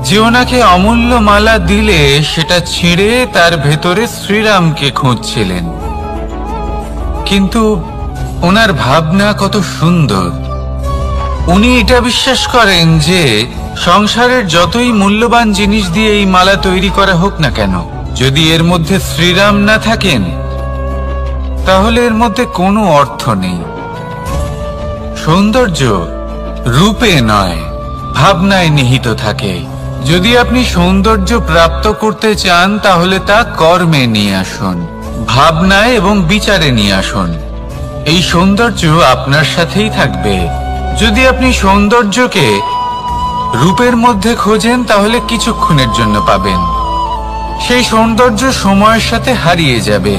যে ওনাকে অমূল্য মালা দিলে সেটা ছিঁড়ে তার ভেতরে শ্রীরামকে খুঁজছিলেন। কিন্তু ওনার ভাবনা কত সুন্দর। উনি এটা বিশ্বাস করেন যে সংসারের যতই মূল্যবান জিনিস দিয়ে এই মালা তৈরি করা হোক না কেন, যদি এর মধ্যে শ্রীরাম না থাকেন তাহলে এর মধ্যে কোনো অর্থ নেই। সৌন্দর্য রূপে নয়, ভাবনায় নিহিত থাকে। যদি আপনি সৌন্দর্য প্রাপ্ত করতে চান তাহলে তা কর্মে নিয়ে আসুন, ভাবনায় এবং বিচারে নিয়ে আসুন। এই সৌন্দর্য আপনার সাথেই থাকবে। যদি আপনি সৌন্দর্যকে রূপের মধ্যে খোঁজেন তাহলে কিছুক্ষণের জন্য পাবেন, সেই সৌন্দর্য সময়ের সাথে হারিয়ে যাবে।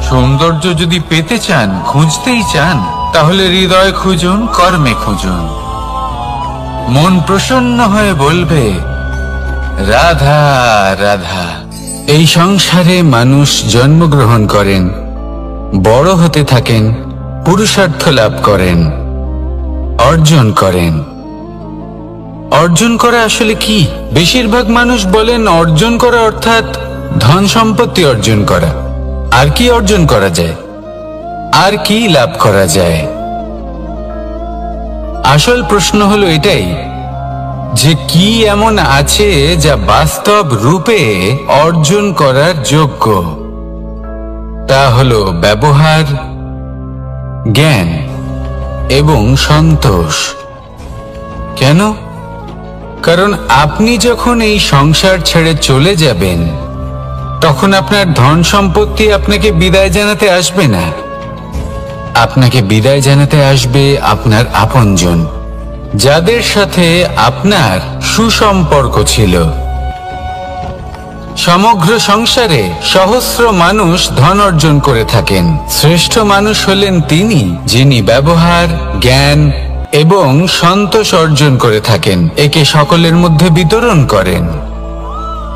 সৌন্দর্য যদি পেতে চান, খুঁজতেই চান, তাহলে হৃদয় খুঁজুন, কর্মে খুঁজুন। মন প্রসন্ন হয়ে বলবে রাধা রাধা। এই সংসারে মানুষ জন্মগ্রহণ করেন, বড় হতে থাকেন, পুরুষার্থ লাভ করেন, অর্জন করেন। অর্জন করা আসলে কি? বেশিরভাগ মানুষ বলেন অর্জন করা অর্থাৎ ধন সম্পত্তি অর্জন করা। আর কি অর্জন করা যায়? আর কি লাভ করা যায়? আসল প্রশ্ন হলো এটাই যে কি এমন আছে যা বাস্তব রূপে অর্জন করার যোগ্য। তা হলো ব্যবহার, জ্ঞান এবং সন্তোষ। কেন? কারণ আপনি যখন এই সংসার ছেড়ে চলে যাবেন তখন আপনার ধন সম্পত্তি আপনাকে বিদায় জানাতে আসবে না। আপনাকে বিদায় জানাতে আসবে আপনার আপনজন, যাদের সাথে আপনার সুসম্পর্ক ছিল। সমগ্র সংসারে সহস্র মানুষ ধন অর্জন করে থাকেন। শ্রেষ্ঠ মানুষ হলেন তিনি যিনি ব্যবহার, জ্ঞান এবং সন্তোষ অর্জন করে থাকেন, একে সকলের মধ্যে বিতরণ করেন।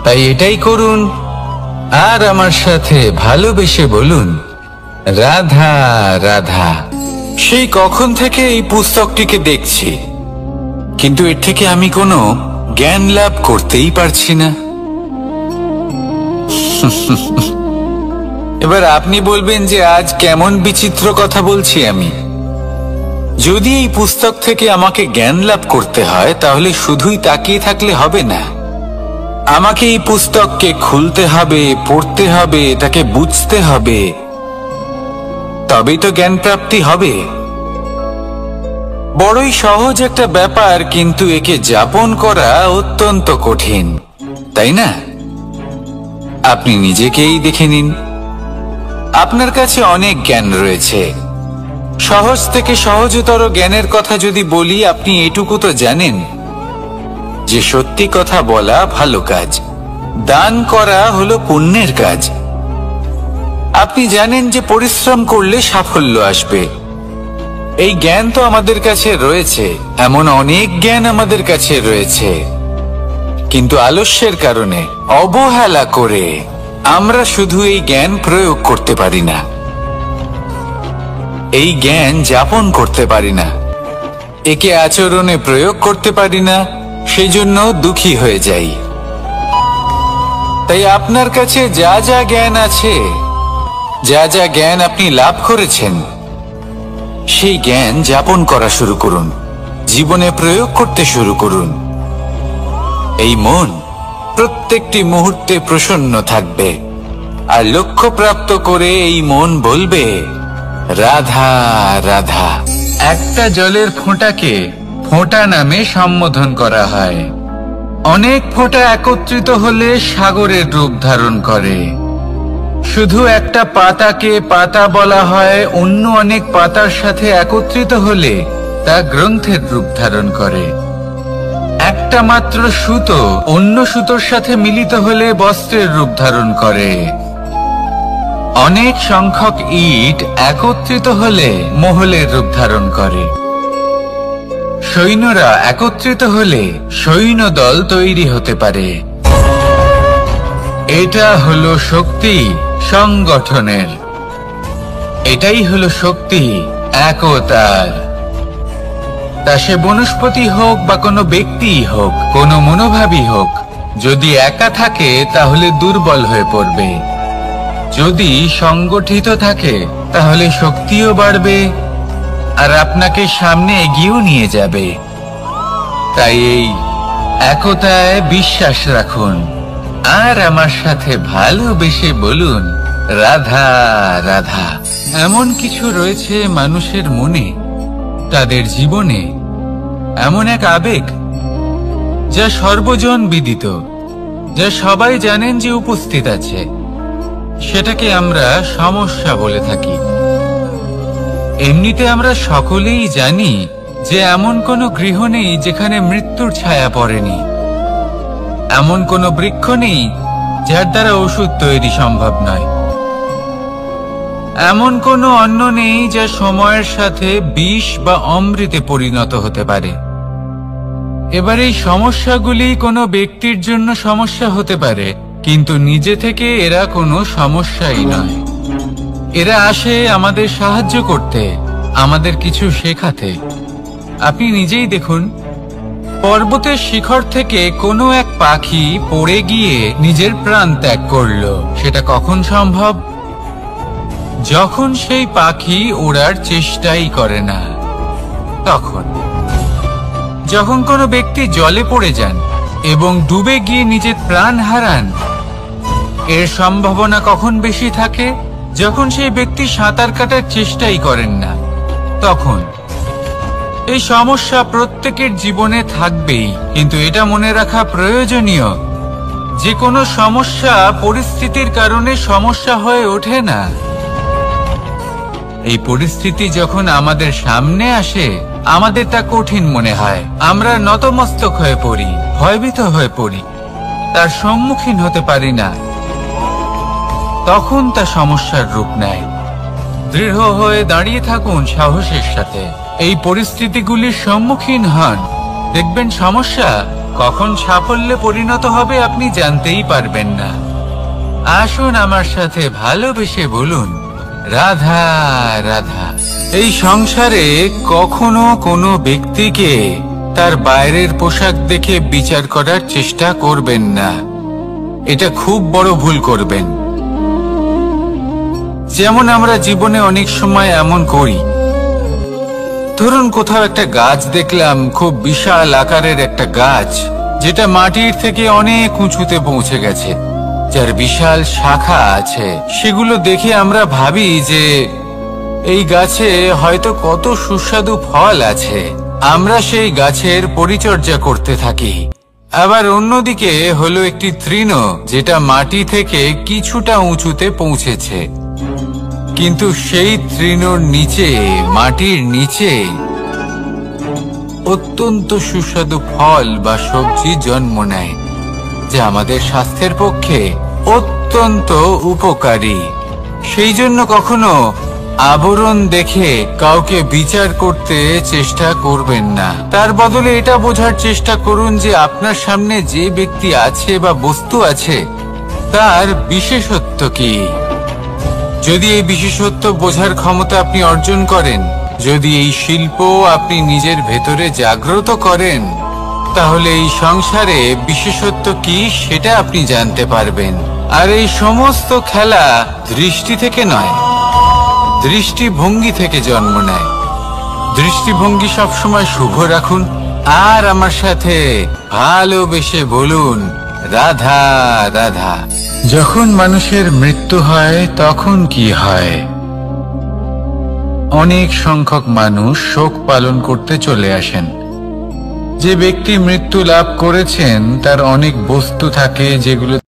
তাই এটাই করুন আর আমার সাথে ভালোবেসে বলুন রাধা রাধা। সেই কখন থেকে এই পুস্তকটিকে দেখছি, কিন্তু এর থেকে আমি কোনো জ্ঞান লাভ করতেই পারছি না। এবার আপনি বলবেন যে আজ কেমন বিচিত্র কথা বলছি আমি। যদি এই পুস্তক থেকে আমাকে জ্ঞান লাভ করতে হয় তাহলে শুধুই তাকিয়ে থাকলে হবে না, আমাকে এই পুস্তককে খুলতে হবে, পড়তে হবে, তাকে বুঝতে হবে, তবেই তো জ্ঞান প্রাপ্তি হবে। বড়ই সহজ একটা ব্যাপার, কিন্তু একে যাপন করা অত্যন্ত কঠিন, তাই না? আপনি নিজেকেই দেখে নিন। আপনার কাছে অনেক জ্ঞান রয়েছে। সহজ থেকে সহজতর জ্ঞানের কথা যদি বলি, আপনি এটুকু তো জানেন যে সত্যি কথা বলা ভালো কাজ, দান করা হলো পুণ্যের কাজ। আপনি জানেন যে পরিশ্রম করলে সাফল্য আসবে। এই জ্ঞান তো আমাদের কাছে রয়েছে, এমন অনেক জ্ঞান আমাদের কাছে রয়েছে, কিন্তু আলস্যের কারণে, অবহেলা করে আমরা শুধু এই জ্ঞান প্রয়োগ করতে পারি না, এই জ্ঞান যাপন করতে পারি না, একে আচরণে প্রয়োগ করতে পারি না, সেজন্য দুঃখী হয়ে যাই। তাই আপনার কাছে যা যা জ্ঞান আছে, যা যা জ্ঞান আপনি লাভ করেছেন, সেই জ্ঞান যাপন করা শুরু করুন, জীবনে প্রয়োগ করতে শুরু করুন। এই মন প্রত্যেকটি মুহূর্তে প্রসন্ন থাকবে, আর লক্ষ্য প্রাপ্ত করে এই মন বলবে রাধা রাধা। একটা জলের ফোঁটাকে ফোঁটা নামে সম্বোধন করা হয়। অনেক ফোঁটা একত্রিত হলে সাগরের রূপ ধারণ করে। শুধু একটা পাতাকে পাতা বলা হয়, অন্য অনেক পাতার সাথে একত্রিত হলে তা গ্রন্থের রূপ ধারণ করে। একটা মাত্র সুতো অন্য সুতোর সাথে মিলিত হলে বস্ত্রের রূপ ধারণ করে। অনেক সংখ্যক ইট একত্রিত হলে মহলের রূপ ধারণ করে। সৈন্যরা একত্রিত হলে সৈন্যদল তৈরি হতে পারে। এটা হলো শক্তি সংগঠনের, এটাই হলো শক্তি একতার। তা সে বনস্পতি হোক বা কোনো ব্যক্তিই হোক, কোনো মনোভাবই হোক, যদি একা থাকে তাহলে দুর্বল হয়ে পড়বে। যদি সংগঠিত থাকে তাহলে শক্তিও বাড়বে আর আপনাকে সামনে এগিয়েও নিয়ে যাবে। তাই এই একতায় বিশ্বাস রাখুন আর আমার সাথে ভালোবেসে বলুন রাধা রাধা। এমন কিছু রয়েছে মানুষের মনে, তাদের জীবনে এমন এক আবেগ যা সর্বজন বিদিত, যা সবাই জানেন যে উপস্থিত আছে। সেটাকে আমরা সমস্যা বলে থাকি। এমনিতে আমরা সকলেই জানি যে এমন কোনো গৃহ নেই যেখানে মৃত্যুর ছায়া পড়েনি, এমন কোনো বৃক্ষ নেই যার দ্বারা ওষুধ তৈরি সম্ভব নয়, এমন কোনো অন্ন নেই যা সময়ের সাথে বিষ বা অমৃতে পরিণত হতে পারে। এবার এই সমস্যাগুলি কোনো ব্যক্তির জন্য সমস্যা হতে পারে, কিন্তু নিজে থেকে এরা কোনো সমস্যাই নয়। এরা আসে আমাদের সাহায্য করতে, আমাদের কিছু শেখাতে। আপনি নিজেই দেখুন, পর্বতের শিখর থেকে কোনো এক পাখি পড়ে গিয়ে নিজের প্রাণ ত্যাগ করলো। সেটা কখন সম্ভব? যখন সেই পাখি ওড়ার চেষ্টাই করে না। তখন যখন কোনো ব্যক্তি জলে পড়ে যান এবং ডুবে গিয়ে নিজের প্রাণ হারান, এর সম্ভাবনা কখন বেশি থাকে? যখন সেই ব্যক্তি সাঁতার কাটার চেষ্টাই করেন না। তখন এই সমস্যা প্রত্যেকের জীবনে থাকবেই, কিন্তু এটা মনে রাখা প্রয়োজনীয় যে কোনো সমস্যা পরিস্থিতির কারণে সমস্যা হয়ে ওঠে না। এই পরিস্থিতি যখন আমাদের সামনে আসে, আমাদের তা কঠিন মনে হয়। আমরা নতমস্তক হয়ে পড়ি, ভয়ভীত হয়ে পড়ি, তার সম্মুখীন হতে পারি না। তখন তা সমস্যার রূপ নেয়। দৃঢ় হয়ে দাঁড়িয়ে থাকুন সাহসের সাথে, এই পরিস্থিতিগুলির সম্মুখীন হন। দেখবেন সমস্যা কখন সাফল্যে পরিণত হবে আপনি জানতেই পারবেন না। আসুন আমার সাথে ভালোবেসে বলুন রাধা রাধা। এই সংসারে কখনো কোনো ব্যক্তিকে তার বাইরের পোশাক দেখে বিচার করার চেষ্টা করবেন না। এটা খুব বড় ভুল করবেন। যেমন আমরা জীবনে অনেক সময় এমন করি, ধরুন কোথাও একটা গাছ দেখলাম, খুব বিশাল আকারের একটা গাছ, যেটা মাটির থেকে অনেক উঁচুতে পৌঁছে গেছে, যার বিশাল শাখা আছে। সেগুলো দেখে আমরা ভাবি যে এই গাছে হয়তো কত সুস্বাদু ফল আছে। আমরা সেই গাছের পরিচর্যা করতে থাকি। আবার অন্যদিকে হলো একটি তৃণ, যেটা মাটি থেকে কিছুটা উঁচুতে পৌঁছেছে, কিন্তু সেই তৃণর নিচে, মাটির নিচে অত্যন্ত সুস্বাদু ফল বা সবজি জন্ম নেয়, যা আমাদের স্বাস্থ্যের পক্ষে অত্যন্ত উপকারী। সেই জন্য কখনো আবরণ দেখে কাউকে বিচার করতে চেষ্টা করবেন না। তার বদলে এটা বোঝার চেষ্টা করুন যে আপনার সামনে যে ব্যক্তি আছে বা বস্তু আছে, তার বিশেষত্ব কি। যদি এই বিশেষত্ব বোঝার ক্ষমতা আপনি অর্জন করেন, যদি এই শিল্প আপনি নিজের ভেতরে জাগ্রত করেন, তাহলে এই সংসারে বিশেষত্ব কি সেটা আপনি জানতে পারবেন। আর এই সমস্ত খেলা দৃষ্টি থেকে নয়, দৃষ্টিভঙ্গি থেকে জন্ম নেয়। দৃষ্টিভঙ্গি সবসময় শুভ রাখুন আর আমার সাথে ভালোবেসে বলুন রাধা রাধা। যখন মানুষের মৃত্যু হয় তখন কি হয়? অনেক সংখ্যক মানুষ শোক পালন করতে চলে আসেন। যে ব্যক্তি মৃত্যু লাভ করেছেন তার অনেক বস্তু থাকে যেগুলো